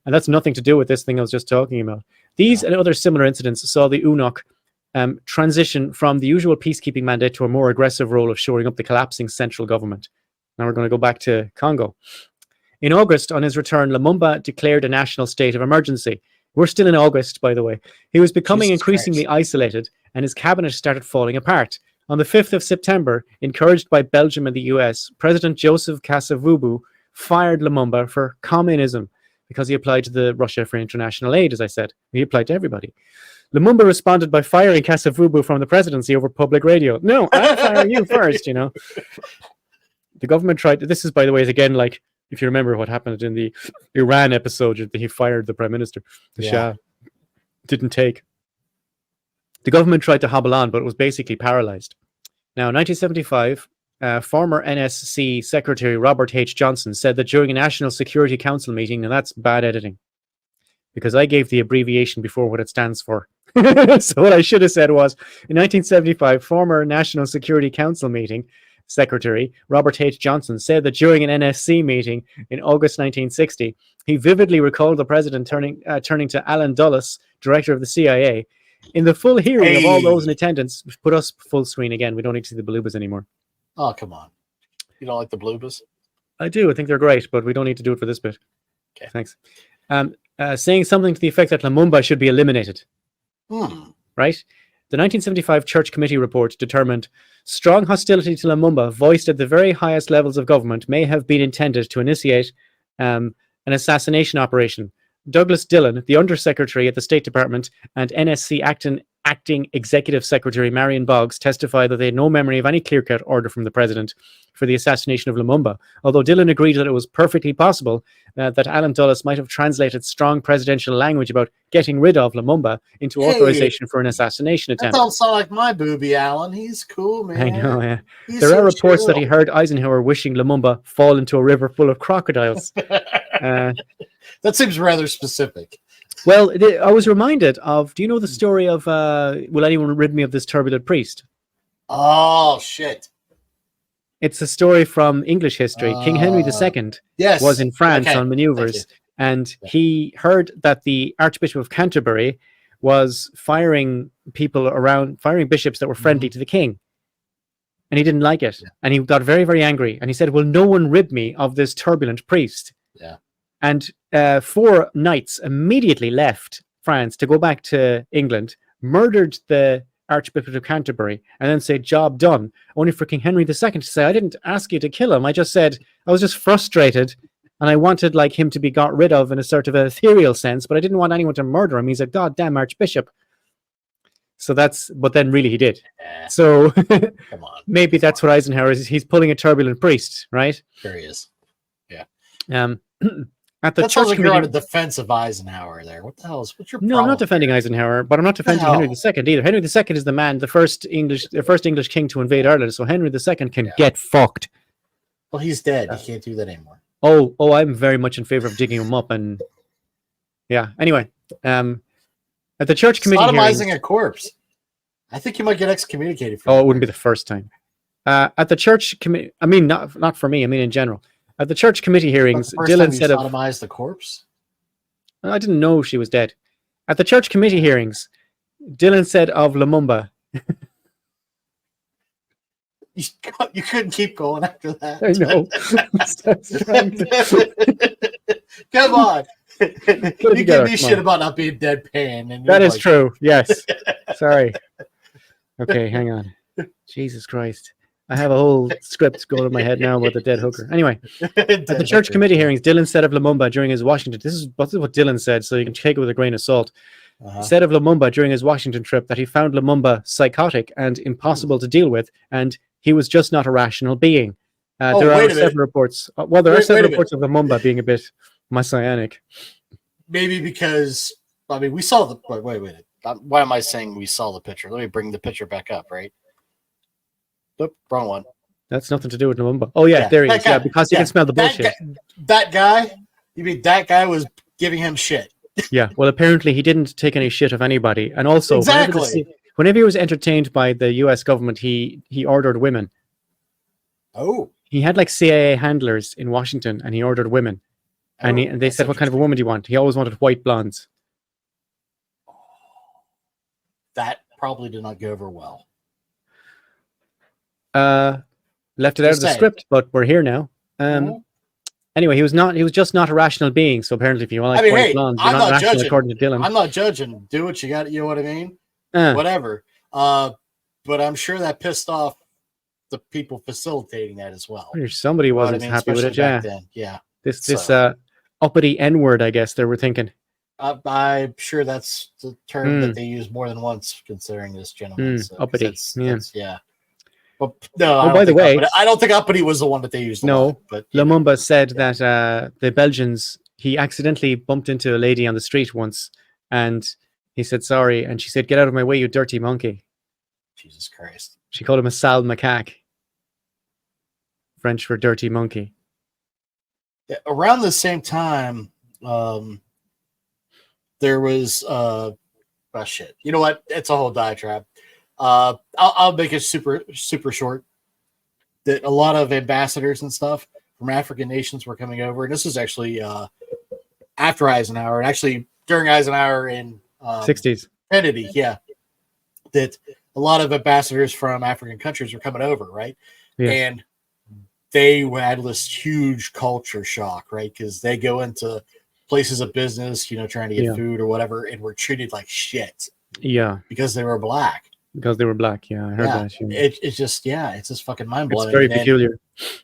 And that's nothing to do with this thing I was just talking about. These and other similar incidents saw the UNOC transition from the usual peacekeeping mandate to a more aggressive role of shoring up the collapsing central government. Now we're going to go back to Congo. In August, on his return, Lumumba declared a national state of emergency. We're still in August, by the way. He was becoming increasingly isolated, and his cabinet started falling apart. On the 5th of September, encouraged by Belgium and the US, President Joseph Kasavubu fired Lumumba for communism because he applied to the Russia for international aid, as I said. He applied to everybody. Lumumba responded by firing Kasavubu from the presidency over public radio. No, I'll fire you first, you know. The government tried. This is, by the way, again, like, if you remember what happened in the Iran episode, he fired the prime minister. The Shah didn't take. The government tried to hobble on, but it was basically paralyzed. Now, in 1975, former NSC Secretary Robert H. Johnson said that during a National Security Council meeting, and that's bad editing, because I gave the abbreviation before what it stands for. So what I should have said was, in 1975, former National Security Council meeting, Secretary Robert H. Johnson said that during an NSC meeting in August 1960, he vividly recalled the president turning to Alan Dulles, director of the CIA. In the full hearing of all those in attendance, put us full screen again. We don't need to see the Balubas anymore. Oh, come on. You don't like the Balubas? I do. I think they're great, but we don't need to do it for this bit. Okay. Thanks. Saying something to the effect that Lumumba should be eliminated. Right? The 1975 Church Committee report determined strong hostility to Lumumba voiced at the very highest levels of government may have been intended to initiate an assassination operation. Douglas Dillon, the Undersecretary at the State Department, and NSC acting Executive Secretary Marion Boggs testified that they had no memory of any clear-cut order from the President for the assassination of Lumumba, although Dillon agreed that it was perfectly possible that Alan Dulles might have translated strong presidential language about getting rid of Lumumba into authorization for an assassination attempt. That don't sound like my booby, Alan. He's cool, man. I know, yeah. There are reports that he heard Eisenhower wishing Lumumba fall into a river full of crocodiles. That seems rather specific. Well, I was reminded of, do you know the story of, will anyone rid me of this turbulent priest? Oh, shit. It's a story from English history. King Henry II was in France on maneuvers, and he heard that the Archbishop of Canterbury was firing bishops that were friendly to the king. And he didn't like it. Yeah. And he got very, very angry. And he said, will no one rid me of this turbulent priest? Yeah. And 4 knights immediately left France to go back to England, murdered the Archbishop of Canterbury, and then say, job done. Only for King Henry II to say, I didn't ask you to kill him. I just said, I was just frustrated, and I wanted him to be got rid of in a sort of ethereal sense, but I didn't want anyone to murder him. He's a goddamn archbishop. So but then really he did. Yeah, So come on. maybe that's what Eisenhower is. He's pulling a turbulent priest, right? There he is. Yeah. At the That sounds church like you're on a committee. defense of Eisenhower there. What's your No, I'm problem? not defending Eisenhower, but I'm not defending hell? Henry II either. Henry II is the man, the first English king to invade Ireland. So Henry II can get fucked. Well, he's dead. He can't do that anymore. Oh, I'm very much in favor of digging him up and yeah. Anyway, at the church committee Sodomizing hearings, a corpse. I think you might get excommunicated for it that. wouldn't be the first time. At the church committee, I mean, not for me. I mean, in general, at the church committee hearings, Dylan said of sodomized the corpse. I didn't know she was dead. At the church committee hearings, Dylan said of Lumumba. You couldn't keep going after that. I know. Come on. You give me shit on. about not being deadpan. And That is true. Yes. Sorry. Okay, hang on. Jesus Christ. I have a whole script going in my head now about the dead hooker. Anyway, at the church committee hearings, Dylan said of Lumumba during his Washington. This is what Dylan said, so you can take it with a grain of salt. Said of Lumumba during his Washington trip that he found Lumumba psychotic and impossible to deal with, and he was just not a rational being. There are several reports. There are several reports of Lumumba being a bit messianic. Maybe because we saw the wait. Why am I saying we saw the picture? Let me bring the picture back up. Right. Nope, wrong one. That's nothing to do with Lumumba. Oh yeah, there he is. Yeah, because you can smell the bullshit. That guy. You mean that guy was giving him shit? Yeah. Well, apparently he didn't take any shit of anybody, and also whenever he was entertained by the U.S. government, he ordered women. Oh. He had like CIA handlers in Washington, and he ordered women. And they said, "What kind of a woman do you want?" He always wanted white blondes. That probably did not go over well. Left it out of the script, but we're here now. Anyway, he was just not a rational being. So apparently, if you want white blondes, you're not rational, according to Dylan. I'm not judging. Do what you got. You know what I mean? Whatever. But I'm sure that pissed off the people facilitating that as well. Somebody wasn't happy with it. Yeah. Yeah. This uppity N-word, I guess they were thinking. I'm sure that's the term that they use more than once, considering this gentleman. Uppity. Yeah. But no. Oh, by the way, I don't think uppity was the one that they used. But Lumumba said that the Belgians, he accidentally bumped into a lady on the street once, and he said sorry, and she said, "Get out of my way, you dirty monkey." Jesus Christ. She called him a sale macaque. French for dirty monkey. Yeah, around the same time, there was shit. You know what? It's a whole diatribe. I'll make it super short. That a lot of ambassadors and stuff from African nations were coming over, and this was actually after Eisenhower, and actually during Eisenhower in 60s. Kennedy, yeah. That a lot of ambassadors from African countries were coming over, right? Yeah. And they had this huge culture shock, right? Because they go into places of business, trying to get food or whatever, and were treated like shit. Yeah. Because they were black. Because they were black, yeah. I heard that. It's just fucking mind blowing. It's very peculiar.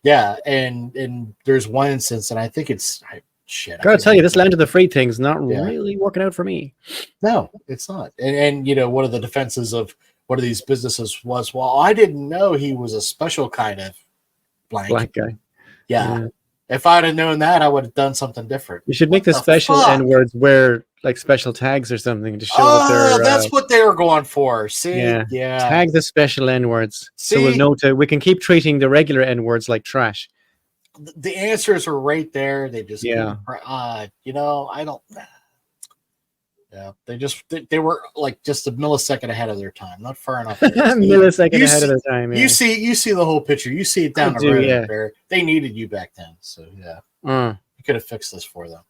Yeah, and there's one instance, and I think it's shit. Gotta tell you, this land of the free thing's not really working out for me. No, it's not. And one of the defenses of one of these businesses was, well, I didn't know he was a special kind of black guy. Yeah. If I'd have known that, I would have done something different. You should make the special N-words wear like special tags or something to show that they're. That's what they were going for. See, yeah. Tag the special N-words, so we'll know we can keep treating the regular N-words like trash. The answers are right there. They just I don't. Yeah, they were like just a millisecond ahead of their time, not far enough. Millisecond ahead of their time. Yeah. You see the whole picture. You see it down the road. Yeah. They needed you back then, so yeah. You could have fixed this for them.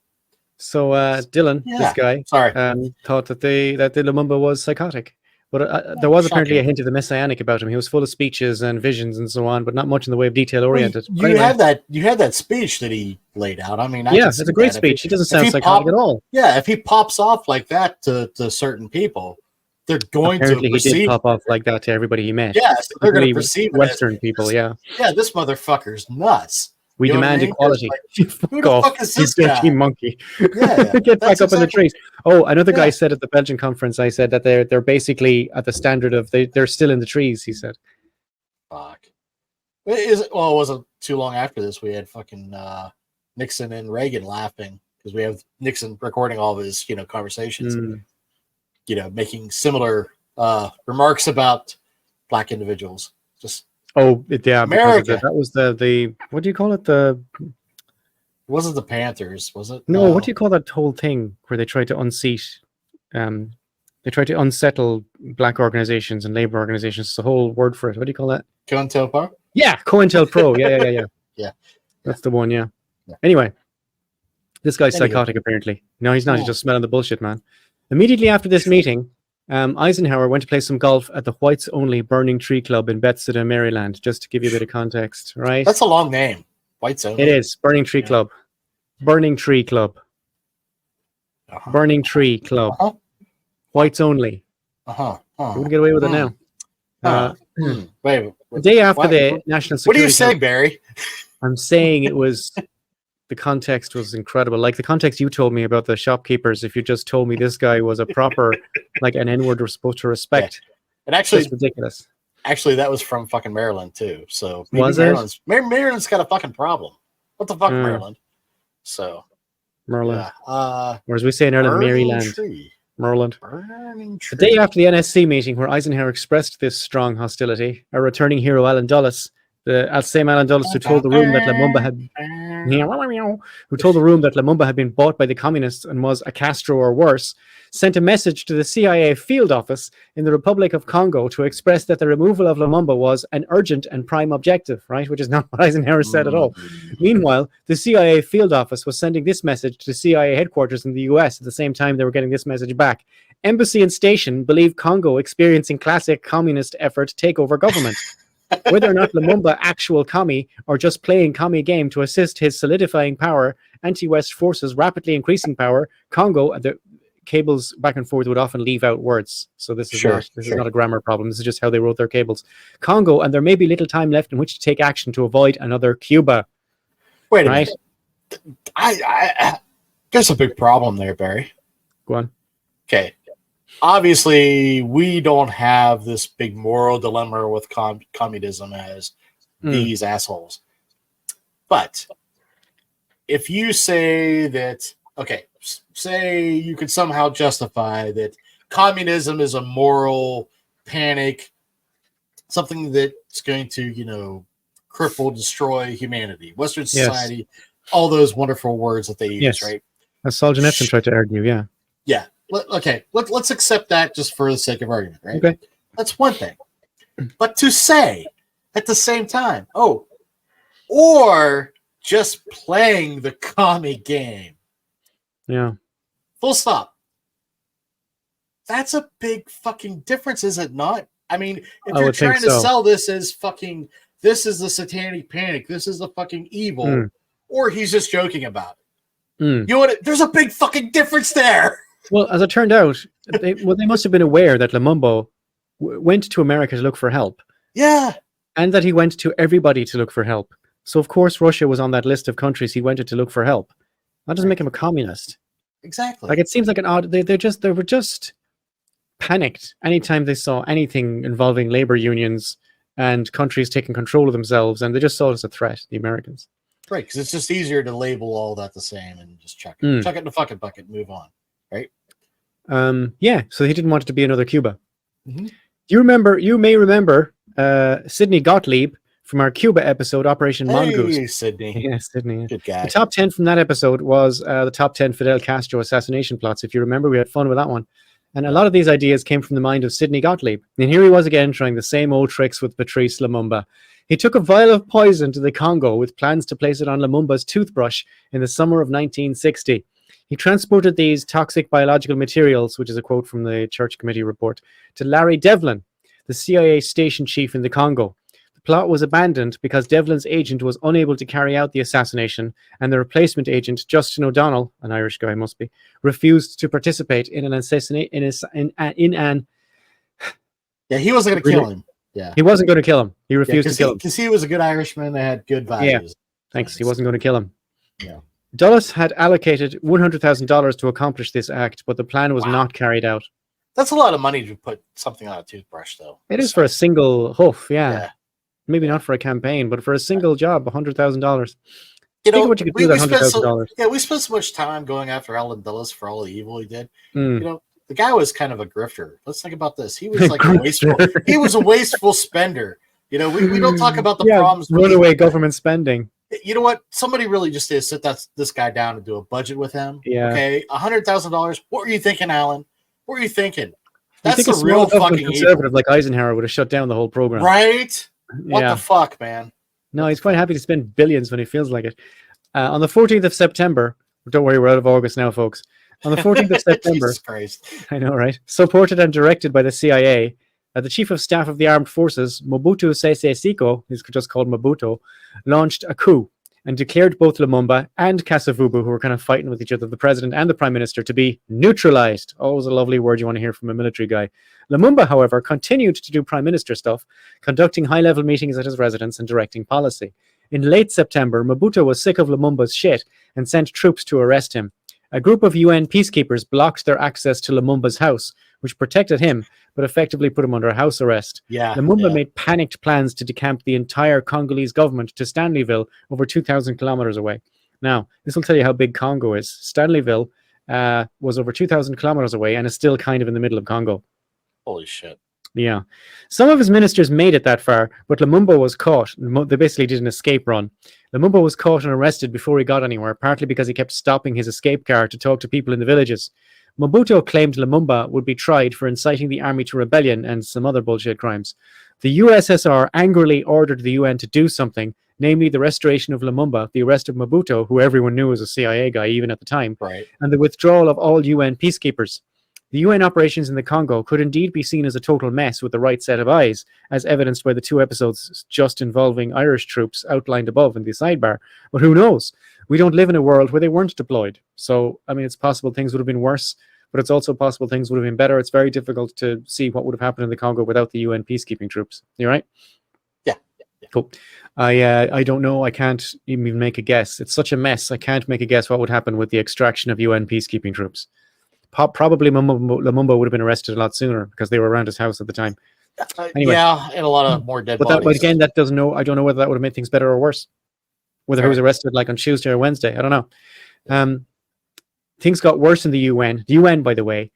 So Dylan, this guy, thought that Lumumba was psychotic, but there was apparently a hint of the messianic about him. He was full of speeches and visions and so on, but not much in the way of detail oriented. You had that speech that he laid out. I mean, it's a great speech. He doesn't sound psychotic at all. Yeah, if he pops off like that to certain people, they're going to perceive. He did pop off like that to everybody he met. Yeah, so they're going to perceive Western people. Yeah, this motherfucker's nuts. We You know what I demand mean? 'Cause, equality. like, Fuck who the off, fuck is you this dirty guy? monkey. Yeah, Get back that's up in the exactly. trees. Oh, another guy Yeah. said at the Belgian conference, I said that they're basically at the standard of they're still in the trees, he said. Fuck. It wasn't too long after this we had fucking Nixon and Reagan laughing because we have Nixon recording all of his conversations, making similar remarks about black individuals. Just Oh, yeah, because of America. that was the what do you call it? The It wasn't the Panthers, was it? no, what do you call that whole thing where they try to unseat they try to unsettle black organizations and labor organizations. It's a whole word for it. What do you call that? COINTELPRO? Yeah, COINTELPRO. Yeah. Yeah. That's the one, yeah. Yeah. Anyway, this guy's Anywho. psychotic, apparently. No, he's not. He's Oh. just smelling the bullshit, man. Immediately after this meeting, Eisenhower went to play some golf at the Whites Only Burning Tree Club in Bethesda, Maryland, just to give you a bit of context, right? That's a long name. Whites Only. It is. Burning Tree Club. Burning Tree Club. Uh-huh. Burning Tree Club. Uh-huh. Whites Only. Uh-huh. We wouldn't get away with it now. Wait. The day after What? the National What do Security you say, Barry? I'm saying it was the context was incredible. Like the context you told me about the shopkeepers, if you just told me this guy was a proper, like an N-word we're supposed to respect. And actually, it's ridiculous. Actually, that was from fucking Maryland too. So maybe was it? Maryland's got a fucking problem. What the fuck, Maryland? So Maryland. Yeah. Or as we say in Ireland, Maryland. Maryland. The day after the NSC meeting, where Eisenhower expressed this strong hostility, a returning hero, Alan Dulles, the same Alan Dulles who told the room that Lumumba had been bought by the communists and was a Castro or worse, sent a message to the CIA field office in the Republic of Congo to express that the removal of Lumumba was an urgent and prime objective, right? Which is not what Eisenhower said at all. Meanwhile, the CIA field office was sending this message to CIA headquarters in the US at the same time they were getting this message back. Embassy and station believe Congo experiencing classic communist effort to take over government. Whether or not Lumumba actual commie or just playing commie game to assist his solidifying power, anti-West forces rapidly increasing power, Congo, the cables back and forth would often leave out words. So this is not a grammar problem. This is just how they wrote their cables. Congo, and there may be little time left in which to take action to avoid another Cuba. Wait a minute. I there's a big problem there, Barry. Go on. Okay. Obviously, we don't have this big moral dilemma with communism as these assholes. But if you say that, okay, say you could somehow justify that communism is a moral panic, something that's going to, cripple, destroy humanity, Western society, all those wonderful words that they use, right? As Solzhenitsyn tried to argue, yeah. Yeah. Okay, let's accept that just for the sake of argument, right? Okay. That's one thing. But to say at the same time, or just playing the commie game. Yeah. Full stop. That's a big fucking difference, is it not? I mean, if you're trying to sell this as fucking, this is the satanic panic, this is the fucking evil, or he's just joking about it. You know what? There's a big fucking difference there. Well, as it turned out, they must have been aware that Lumumba went to America to look for help. Yeah. And that he went to everybody to look for help. So, of course, Russia was on that list of countries he went to look for help. That doesn't make him a communist. Exactly. Like, it seems like an odd... They were just panicked anytime they saw anything involving labor unions and countries taking control of themselves, and they just saw it as a threat, the Americans. Right, because it's just easier to label all that the same and just chuck it. Chuck it in the fucking bucket and move on. Right? Yeah, so he didn't want it to be another Cuba. You may remember Sidney Gottlieb from our Cuba episode, Operation Mongoose. Hey, Sidney. Yeah, Sidney. Yeah. Good guy. The top 10 from that episode was the top 10 Fidel Castro assassination plots. If you remember, we had fun with that one. And a lot of these ideas came from the mind of Sidney Gottlieb. And here he was again trying the same old tricks with Patrice Lumumba. He took a vial of poison to the Congo with plans to place it on Lumumba's toothbrush in the summer of 1960. He transported these toxic biological materials, which is a quote from the Church Committee report, to Larry Devlin, the CIA station chief in the Congo. The plot was abandoned because Devlin's agent was unable to carry out the assassination, and the replacement agent, Justin O'Donnell, an Irish guy must be, refused to participate in an assassination. Yeah, he wasn't going to kill him. Yeah, he wasn't going to kill him. He refused to kill him because he was a good Irishman that had good values. Thanks. He wasn't going to kill him. Yeah. Dulles had allocated $100,000 to accomplish this act, but the plan was not carried out. That's a lot of money to put something on a toothbrush, though. It is for a single hoof, Yeah. Maybe not for a campaign, but for a single job, $100,000. You know, what you could do with $100,000. We spent so much time going after Allen Dulles for all the evil he did. Mm. You know, the guy was kind of a grifter. Let's think about this. He was like a wasteful spender. You know, we don't talk about the problems. Runaway government spending. You know what? Somebody really just did sit this guy down and do a budget with him. Yeah. Okay, $100,000. What were you thinking, Alan? What were you thinking? That's a real fucking conservative evil. Like Eisenhower would have shut down the whole program. Right? What the fuck, man? No, he's quite happy to spend billions when he feels like it. On the 14th of September, don't worry, we're out of August now, folks. On the 14th of September, Jesus Christ. I know, right? Supported and directed by the CIA, the Chief of Staff of the Armed Forces, Mobutu Sese Seko, he's just called Mobutu, launched a coup and declared both Lumumba and Kasavubu, who were kind of fighting with each other, the president and the prime minister, to be neutralized. Always a lovely word you want to hear from a military guy. Lumumba, however, continued to do prime minister stuff, conducting high-level meetings at his residence and directing policy. In late September, Mobutu was sick of Lumumba's shit and sent troops to arrest him. A group of UN peacekeepers blocked their access to Lumumba's house, which protected him, but effectively put him under house arrest. Lumumba made panicked plans to decamp the entire Congolese government to Stanleyville, over 2,000 kilometers away. Now, this will tell you how big Congo is. Stanleyville was over 2,000 kilometers away and is still kind of in the middle of Congo. Holy shit. Yeah. Some of his ministers made it that far, but Lumumba was caught. They basically did an escape run. Lumumba was caught and arrested before he got anywhere, partly because he kept stopping his escape car to talk to people in the villages. Mobutu claimed Lumumba would be tried for inciting the army to rebellion and some other bullshit crimes. The USSR angrily ordered the UN to do something, namely the restoration of Lumumba, the arrest of Mobutu, who everyone knew was a CIA guy even at the time, and the withdrawal of all UN peacekeepers. The UN operations in the Congo could indeed be seen as a total mess with the right set of eyes, as evidenced by the 2 episodes just involving Irish troops outlined above in the sidebar. But who knows? We don't live in a world where they weren't deployed. So, I mean, it's possible things would have been worse, but it's also possible things would have been better. It's very difficult to see what would have happened in the Congo without the UN peacekeeping troops. You right? Yeah. Cool. I don't know. I can't even make a guess. It's such a mess. I can't make a guess what would happen with the extraction of UN peacekeeping troops. Probably Lumumba would have been arrested a lot sooner because they were around his house at the time. Anyway, yeah, and a lot of more dead bodies. But again, that doesn't know. I don't know whether that would have made things better or worse. Whether he was arrested like on Tuesday or Wednesday, I don't know. Things got worse in the UN. The UN, by the way,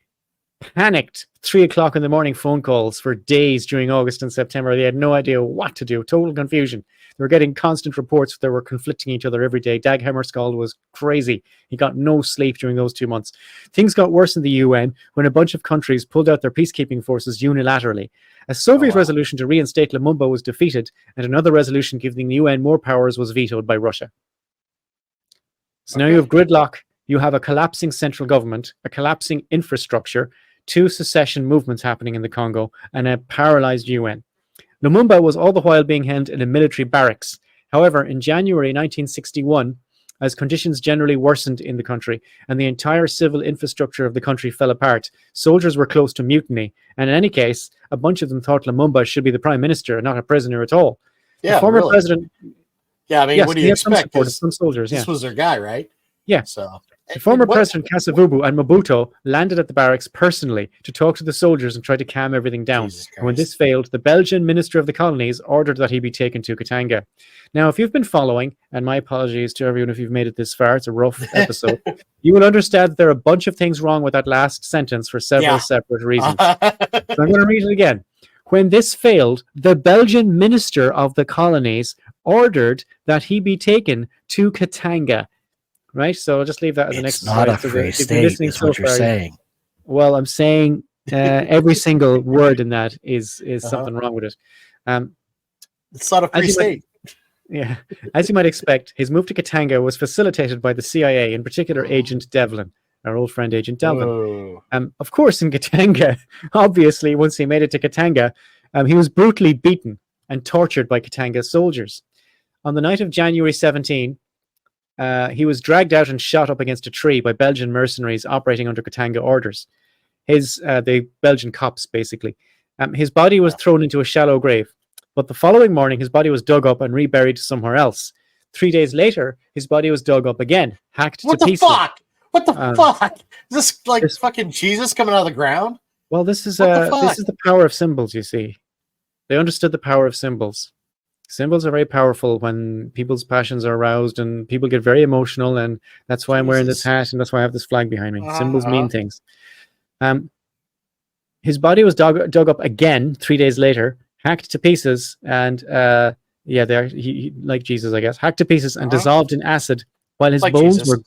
panicked. 3:00 in the morning phone calls for days during August and September. They had no idea what to do. Total confusion. They were getting constant reports that were conflicting each other every day. Dag Hammarskjöld was crazy. He got no sleep during those 2 months. Things got worse in the UN when a bunch of countries pulled out their peacekeeping forces unilaterally. A Soviet resolution to reinstate Lumumba was defeated, and another resolution giving the UN more powers was vetoed by Russia. So now you have gridlock. You have a collapsing central government, a collapsing infrastructure, 2 secession movements happening in the Congo, and a paralyzed UN. Lumumba was all the while being held in a military barracks. However, in January 1961, as conditions generally worsened in the country and the entire civil infrastructure of the country fell apart, soldiers were close to mutiny. And in any case, a bunch of them thought Lumumba should be the prime minister and not a prisoner at all. Yeah, the former president. Yeah, I mean, what do you expect? Some soldiers, this was their guy, right? Yeah. So the former President Kasavubu and Mobutu landed at the barracks personally to talk to the soldiers and try to calm everything down. And when this failed, the Belgian Minister of the Colonies ordered that he be taken to Katanga. Now, if you've been following, and my apologies to everyone if you've made it this far, it's a rough episode, you will understand that there are a bunch of things wrong with that last sentence for several separate reasons. So I'm going to read it again. When this failed, the Belgian Minister of the Colonies ordered that he be taken to Katanga. Right, so I'll just leave that as an exercise. It's not a free state, is what you're saying. Well, I'm saying every single word in that is something wrong with it. It's not a free state. As you might expect, his move to Katanga was facilitated by the CIA, in particular Agent Devlin, our old friend Agent Delvin. Of course, in Katanga, obviously, once he made it to Katanga, he was brutally beaten and tortured by Katanga soldiers. On the night of January 17, he was dragged out and shot up against a tree by Belgian mercenaries operating under Katanga orders. The Belgian cops, basically. His body was thrown into a shallow grave, but the following morning his body was dug up and reburied somewhere else. 3 days later, his body was dug up again, hacked to pieces. What the fuck? Is this like fucking Jesus coming out of the ground? Well, this is the power of symbols, you see. They understood the power of symbols. Symbols are very powerful when people's passions are aroused and people get very emotional, and that's why I'm wearing this hat and that's why I have this flag behind me. Symbols mean things. His body was dug up again 3 days later, hacked to pieces, and he like Jesus, I guess, hacked to pieces and dissolved in acid while his bones were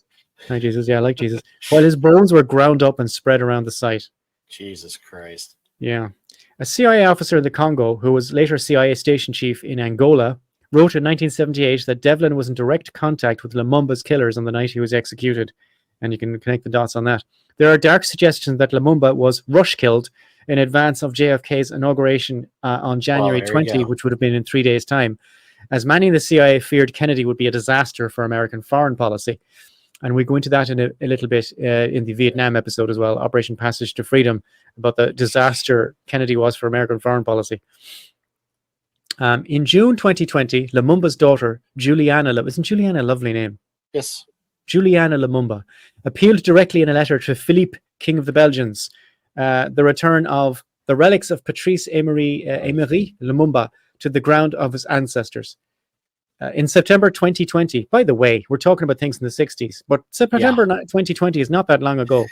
like Jesus, like Jesus. While his bones were ground up and spread around the site. Jesus Christ. Yeah. A CIA officer in the Congo, who was later CIA station chief in Angola, wrote in 1978 that Devlin was in direct contact with Lumumba's killers on the night he was executed. And you can connect the dots on that. There are dark suggestions that Lumumba was rush-killed in advance of JFK's inauguration on January 20, which would have been in 3 days' time, as many in the CIA feared Kennedy would be a disaster for American foreign policy. And we go into that in a little bit in the Vietnam episode as well, Operation Passage to Freedom, about the disaster Kennedy was for American foreign policy. In June 2020, Lumumba's daughter, Juliana, isn't Juliana a lovely name? Yes. Juliana Lumumba, appealed directly in a letter to Philippe, King of the Belgians, the return of the relics of Patrice Emery Lumumba to the ground of his ancestors. In September 2020, by the way, we're talking about things in the 60s, but September 2020 is not that long ago.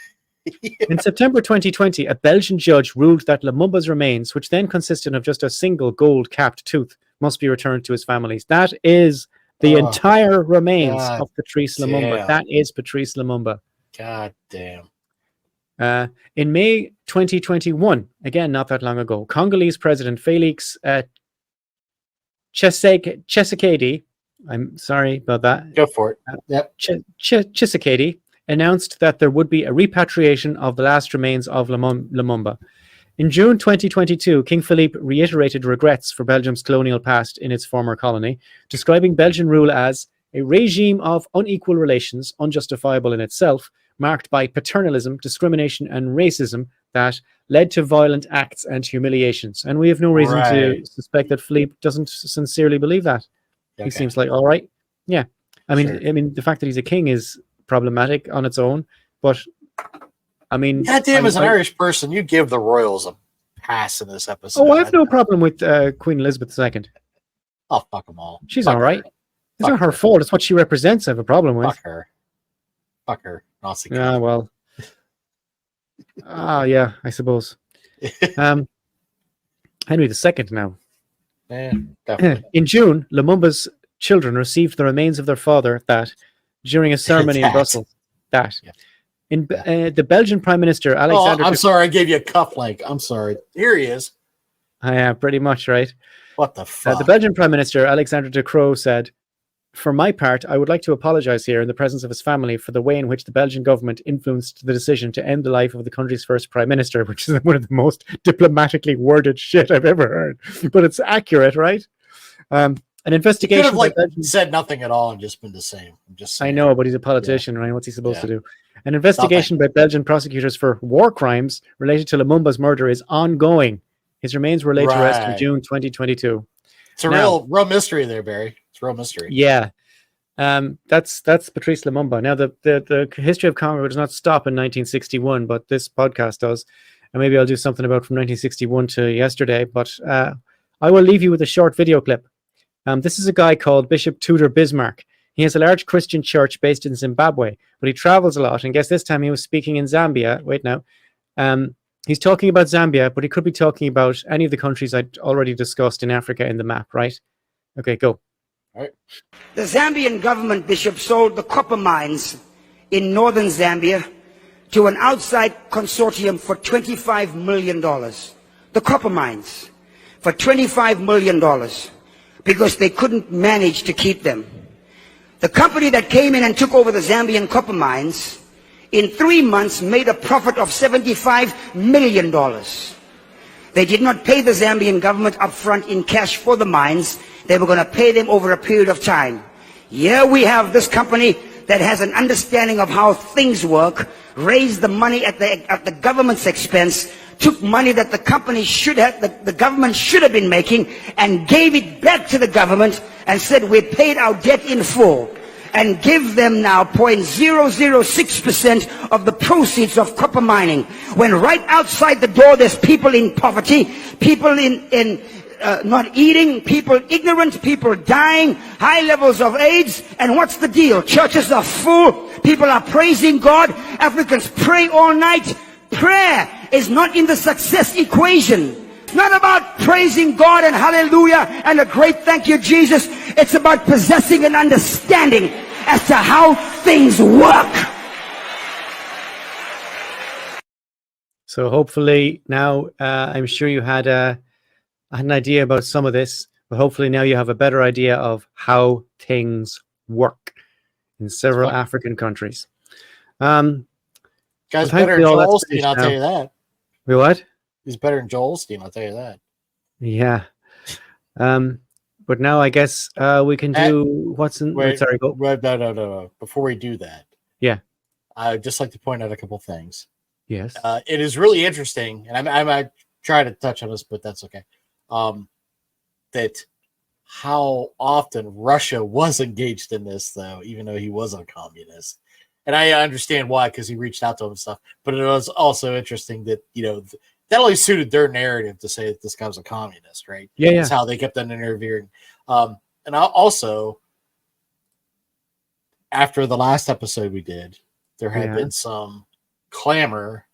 In September 2020, a Belgian judge ruled that Lumumba's remains, which then consisted of just a single gold-capped tooth, must be returned to his families. That is the entire remains of Patrice Lumumba. That is Patrice Lumumba. God damn. In May 2021, again, not that long ago, Congolese President Felix Tshisekedi, I'm sorry about that. Go for it. Yep. Tshisekedi announced that there would be a repatriation of the last remains of Lumumba. In June 2022, King Philippe reiterated regrets for Belgium's colonial past in its former colony, describing Belgian rule as a regime of unequal relations, unjustifiable in itself, marked by paternalism, discrimination, and racism that led to violent acts and humiliations. And we have no reason to suspect that Philippe doesn't sincerely believe that. Okay. He seems like all right. Yeah. I mean, the fact that he's a king is problematic on its own, but I mean, goddamn, as an Irish person, you give the royals a pass in this episode. Oh, I have no problem with Queen Elizabeth II. Oh, fuck them all. She's all right. It's not her fault. It's what she represents I have a problem with. Fuck her. Yeah, well. Yeah, I suppose. Henry II now. Yeah, definitely. In June, Lumumba's children received the remains of their father during a ceremony in Brussels. The Belgian Prime Minister, Alexander... I'm sorry, I gave you a cufflink. I'm sorry. Here he is. Yeah, pretty much, right? What the fuck? The Belgian Prime Minister, Alexander De Croo, said, "For my part, I would like to apologize here in the presence of his family for the way in which the Belgian government influenced the decision to end the life of the country's first prime minister," which is one of the most diplomatically worded shit I've ever heard. But it's accurate, right? An investigation... He could have said nothing at all and just been the same. I'm just saying. I know, but he's a politician, right? What's he supposed to do? An investigation by Belgian prosecutors for war crimes related to Lumumba's murder is ongoing. His remains were laid to rest in June 2022. It's a real mystery there, Barry. It's a real mystery. Yeah. That's Patrice Lumumba. Now, the history of Congo does not stop in 1961, but this podcast does. And maybe I'll do something about from 1961 to yesterday. But I will leave you with a short video clip. This is a guy called Bishop Tudor Bismarck. He has a large Christian church based in Zimbabwe, but he travels a lot. And guess this time he was speaking in Zambia. Wait now. He's talking about Zambia, but he could be talking about any of the countries I'd already discussed in Africa in the map, right? Okay, go. All right. The Zambian government, Bishop, sold the copper mines in northern Zambia to an outside consortium for $25 million. The copper mines for $25 million because they couldn't manage to keep them. The company that came in and took over the Zambian copper mines in 3 months made a profit of $75 million. They did not pay the Zambian government upfront in cash for the mines. They were going to pay them over a period of time. Here we have this company that has an understanding of how things work, raised the money at the government's expense, took money that the company should have, the government should have been making, and gave it back to the government, and said we paid our debt in full, and give them now 0.006% of the proceeds of copper mining, when right outside the door there's people in poverty, people in not eating, people ignorant, people dying, high levels of AIDS. And what's the deal? Churches are full, people are praising God, Africans pray all night. Prayer is not in the success equation. It's not about praising God and hallelujah and a great thank you, Jesus. It's about possessing an understanding as to how things work. So hopefully now, I'm sure you had an idea about some of this, but hopefully now you have a better idea of how things work in several African countries. Guy's better than Joel Osteen, I'll tell you that. Wait, what? He's better than Joel Osteen, I'll tell you that. Yeah. But now I guess we can do what's in. Wait, sorry, go. No. Before we do that, yeah, I'd just like to point out a couple things. Yes. It is really interesting, and I might try to touch on this, but that's okay. That how often Russia was engaged in this, though, even though he was a communist. And I understand why, because he reached out to him and stuff. But it was also interesting that, that only suited their narrative to say that this guy was a communist, right? Yeah, That's how they kept on interviewing. And also, after the last episode we did, there had been some clamor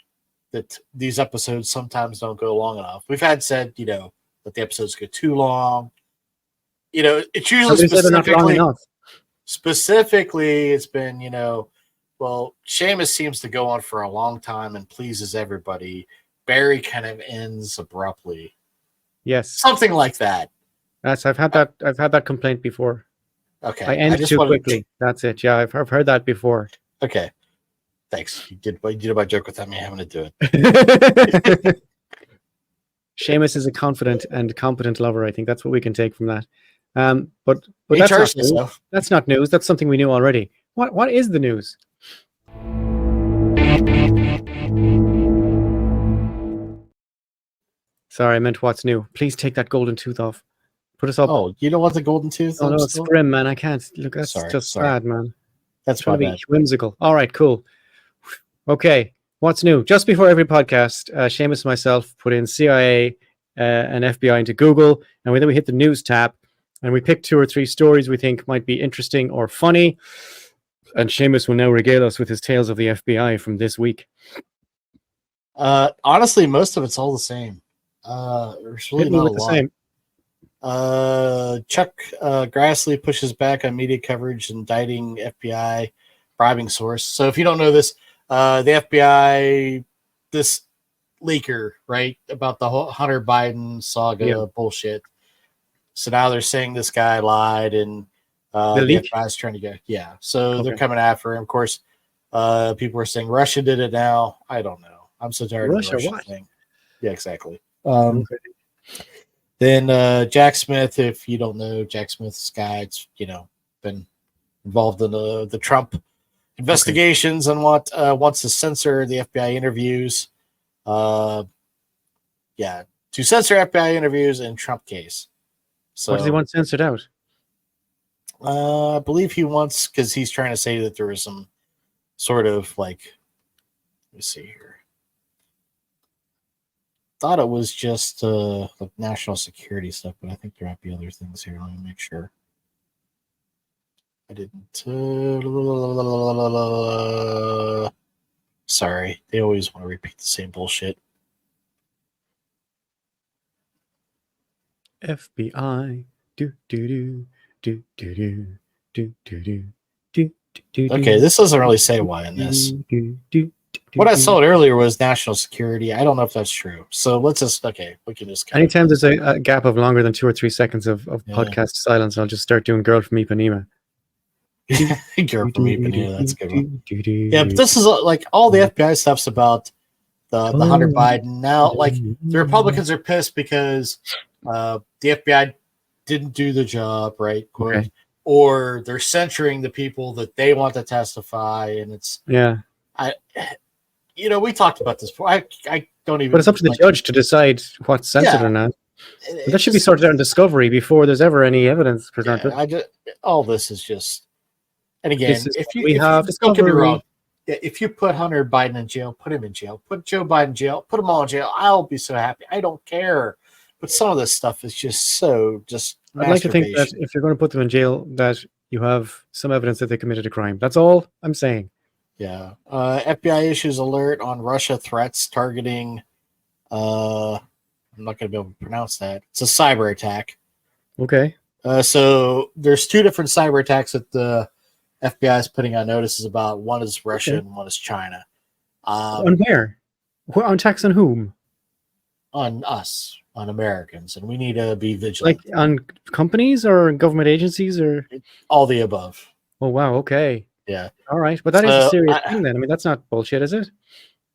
that these episodes sometimes don't go long enough. We've had said, that the episodes go too long. It's usually specifically it's been, well, Seamus seems to go on for a long time and pleases everybody. Barry kind of ends abruptly. Yes. Something like that. Yes, I've had that complaint before. Okay. I end too quickly. That's it. Yeah, I've heard that before. Okay. Thanks. You did my joke without me having to do it. Seamus is a confident and competent lover. I think that's what we can take from that. But that's not news. That's not news. That's something we knew already. What is the news? Sorry, I meant what's new. Please take that golden tooth off. Put us up. Oh, you don't want the golden tooth? Oh, no, it's grim, man. I can't. Look, that's just sad, man. That's trying to be whimsical. All right, cool. Okay, what's new? Just before every podcast, Seamus and myself put in CIA and FBI into Google, and then we hit the news tab, and we pick 2 or 3 stories we think might be interesting or funny. And Seamus will now regale us with his tales of the FBI from this week. Honestly, most of it's all the same. There's really not a lot. Same. Chuck Grassley pushes back on media coverage indicting FBI bribing source. So if you don't know this, the FBI, this leaker, right, about the whole Hunter Biden saga bullshit. So now they're saying this guy lied and the FBI's trying to get, so they're coming after him. Of course, people are saying Russia did it now. I don't know. I'm so tired of the Russia thing. Yeah, exactly. Then Jack Smith, if you don't know, Jack Smith's guy, it's been involved in the Trump investigations and wants to censor the FBI interviews. To censor FBI interviews in Trump case. So what does he want censored out? I believe he wants, because he's trying to say that there was some sort of let me see here. Thought it was just national security stuff, but I think there might be other things here. Let me make sure. I didn't. Sorry, they always want to repeat the same bullshit. FBI. Okay, this doesn't really say why in this. What I saw earlier was national security. I don't know if that's true. So let's just we can just. Anytime there's a gap of longer than 2 or 3 seconds of podcast silence, I'll just start doing "Girl from Ipanema." Girl from Ipanema, that's a good one. Yeah, but this is all the FBI stuff's about the Hunter Biden. Now, the Republicans are pissed because the FBI didn't do the job, right? Okay. Or they're censoring the people that they want to testify, and it's we talked about this before. I don't even. But it's up to the judge to decide what's censored or not. But that should be sorted out in discovery before there's ever any evidence presented. All this is just, and again, don't get me wrong, if you put Hunter Biden in jail, put him in jail. Put Joe Biden in jail. Put them all in jail. I'll be so happy. I don't care. But some of this stuff is just I'd like to think that if you're going to put them in jail, that you have some evidence that they committed a crime. That's all I'm saying. Yeah. FBI issues alert on Russia threats targeting. I'm not going to be able to pronounce that. It's a cyber attack. Okay. So there's two different cyber attacks that the FBI is putting out notices about. One is Russia and one is China. On where? On attacks on whom? On us, on Americans, and we need to be vigilant. Like on companies or government agencies or all the above. Oh wow, okay. Yeah. All right. But that is a serious thing then. I mean, that's not bullshit, is it?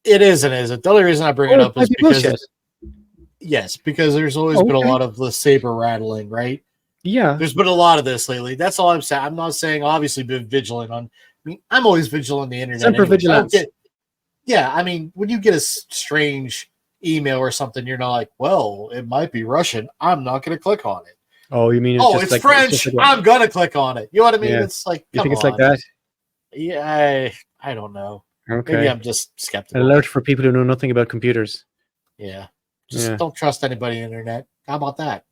It is and isn't. The only reason I bring it up is because because there's always been a lot of the saber rattling, right? Yeah. There's been a lot of this lately. That's all I'm saying. I'm not saying obviously be vigilant on. I mean, I'm always vigilant on the internet. Semper vigilance. Yeah, I mean, when you get a strange email or something, you're not like, well, it might be Russian. I'm not going to click on it. Oh, you mean it's like, French? I'm going to click on it. You know what I mean? Yeah. It's like, you think it's like that? Yeah, I don't know. Okay. Maybe I'm just skeptical. An alert for people who know nothing about computers. Yeah. Just don't trust anybody on the internet. How about that?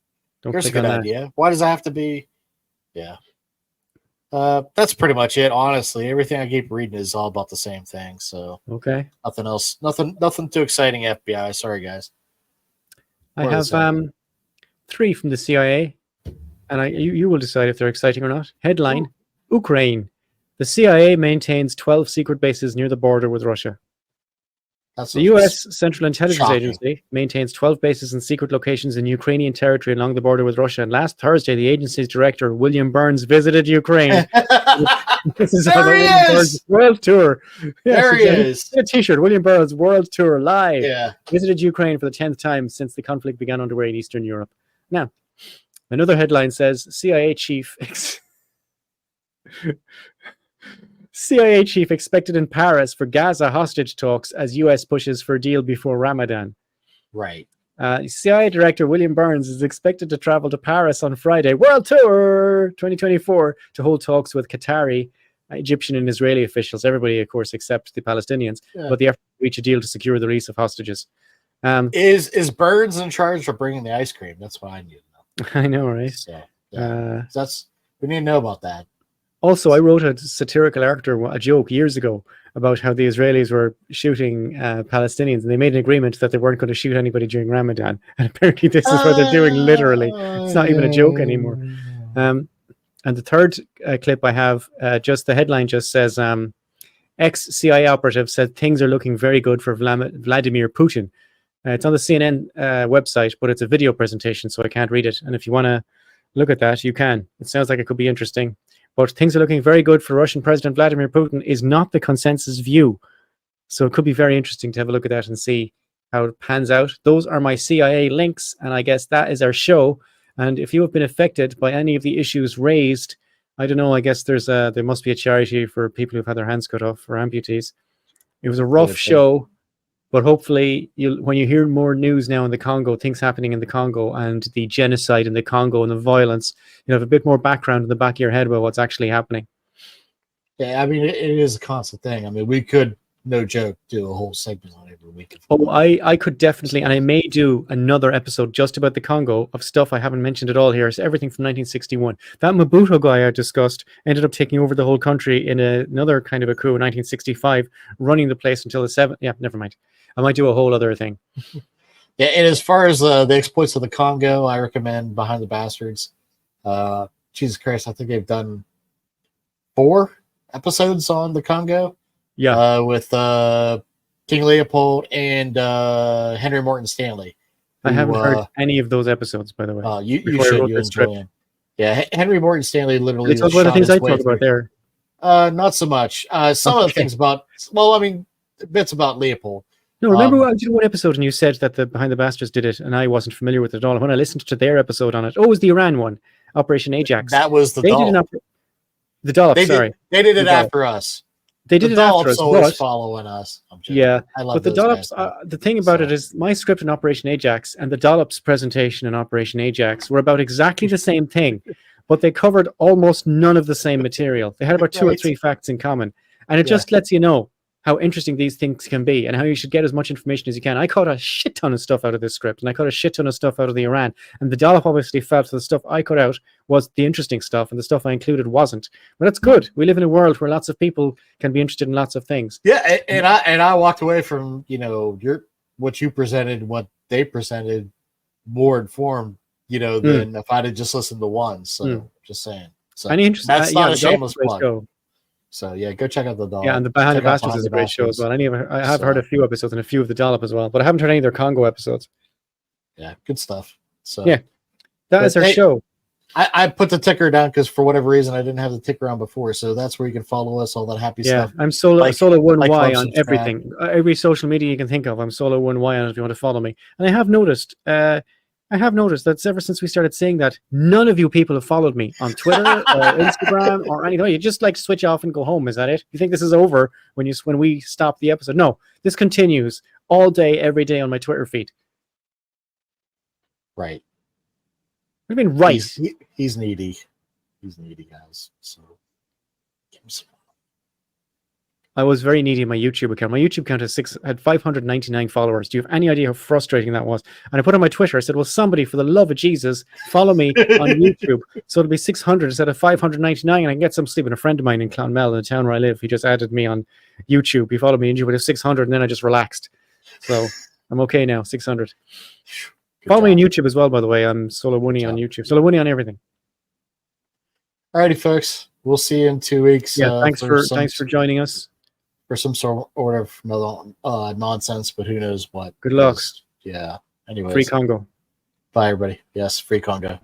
Don't Here's a good idea. Why does it have to be? Yeah. That's pretty much it. Honestly, everything I keep reading is all about the same thing. So okay, nothing else. Nothing too exciting. FBI. Sorry, guys. I have 3 from the CIA, and you will decide if they're exciting or not. Headline: Ukraine. The CIA maintains 12 secret bases near the border with Russia. The U.S. Central Intelligence Agency maintains 12 bases and secret locations in Ukrainian territory along the border with Russia. And last Thursday, the agency's director, William Burns, visited Ukraine. This is there he William is! Burns' world tour. There he is. A T-shirt, William Burns' world tour live. Yeah. Visited Ukraine for the 10th time since the conflict began underway in Eastern Europe. Now, another headline says, CIA chief expected in Paris for Gaza hostage talks as U.S. pushes for a deal before Ramadan. Right. CIA Director William Burns is expected to travel to Paris on Friday, World Tour 2024, to hold talks with Qatari, Egyptian and Israeli officials. Everybody, of course, except the Palestinians. But the effort to reach a deal to secure the release of hostages. Is Burns in charge of bringing the ice cream? That's what I need to know. I know, right? So, we need to know about that. Also, I wrote a satirical article, a joke years ago about how the Israelis were shooting Palestinians, and they made an agreement that they weren't going to shoot anybody during Ramadan. And apparently, this is what they're doing literally. It's not even a joke anymore. And the third clip I have, just the headline just says, ex-CIA operative said things are looking very good for Vladimir Putin. It's on the CNN website, but it's a video presentation, so I can't read it. And if you want to look at that, you can. It sounds like it could be interesting. But things are looking very good for Russian President Vladimir Putin is not the consensus view. So it could be very interesting to have a look at that and see how it pans out. Those are my CIA links, and I guess that is our show. And if you have been affected by any of the issues raised, I don't know, I guess there must be a charity for people who've had their hands cut off, for amputees. It was a rough show, but hopefully when you hear more news now in the Congo, things happening in the Congo and the genocide in the Congo and the violence, you have a bit more background in the back of your head about what's actually happening. Yeah, I mean, it is a constant thing. I mean, we could, no joke, do a whole segment on every week. Oh, I could definitely, and I may do another episode just about the Congo of stuff I haven't mentioned at all here. It's everything from 1961. That Mobutu guy I discussed ended up taking over the whole country in another kind of a coup in 1965, running the place until the 7th. Yeah, never mind. I might do a whole other thing. Yeah, and as far as the exploits of the Congo, I recommend Behind the Bastards. Jesus Christ, I think they've done 4 episodes on the Congo. Yeah, with King Leopold and Henry Morton Stanley. I haven't heard any of those episodes, by the way. You should. You enjoy them. Yeah, Henry Morton Stanley literally. They talk about the things I talk about there. Not so much. Some of the things about. Well, I mean, bits about Leopold. No, remember I did one episode and you said that the Behind the Bastards did it, and I wasn't familiar with it at all. When I listened to their episode on it, it was the Iran one, Operation Ajax. That was the Dollop. Sorry, they did it after us. They did the it after Dollops us, always but following us. I'm joking. yeah, I love but the those Dollops. guys, The thing about So- it is, my script in Operation Ajax and the Dollops presentation in Operation Ajax were about exactly the same thing, but they covered almost none of the same material. They had about 2 or Right. 3 facts in common, and it Yeah. just lets you know how interesting these things can be and how you should get as much information as you can. I caught a shit ton of stuff out of this script, and I caught a shit ton of stuff out of the Iran. And the Dollop obviously felt the stuff I cut out was the interesting stuff, and the stuff I included wasn't. But that's good. We live in a world where lots of people can be interested in lots of things. Yeah, and I walked away from what you presented, what they presented, more informed, than if I'd have just listened to one. So just saying. So Any interest? that's not a the shameless Dollop's a great plug. show. So yeah, go check out the Dollop. Yeah, and the Behind the Check out Bastards Behind is a the great show as Bastards. well. I have heard a few episodes and a few of the Dollop as well, but I haven't heard any of their Congo episodes. Yeah, good stuff. So Yeah, that is our show. I put the ticker down because for whatever reason I didn't have the ticker on before, so that's where you can follow us, all that happy stuff. I'm Solo1Y like, on everything, every social media you can think of. I'm Solo1Y on it if you want to follow me. And I have noticed that ever since we started saying that, none of you people have followed me on Twitter or Instagram or anything. You just like switch off and go home. Is that it? You think this is over when we stop the episode? No, this continues all day, every day on my Twitter feed. Right. What do you mean, right? He's needy. He's needy, guys. So give him some. I was very needy in my YouTube account. My YouTube account had 599 followers. Do you have any idea how frustrating that was? And I put on my Twitter, I said, well, somebody, for the love of Jesus, follow me on YouTube. So it'll be 600 instead of 599, and I can get some sleep. And a friend of mine in Clonmel, in the town where I live, he just added me on YouTube. He followed me on YouTube with 600, and then I just relaxed. So I'm okay now, 600. Follow me on YouTube as well, by the way. I'm Solo1y on YouTube. Solo1y on everything. Alrighty, folks. We'll see you in 2 weeks. Yeah, thanks for joining us. For some sort of nonsense, but who knows what. Good luck. Yeah. Anyways. Free Congo. Bye, everybody. Yes, free Congo.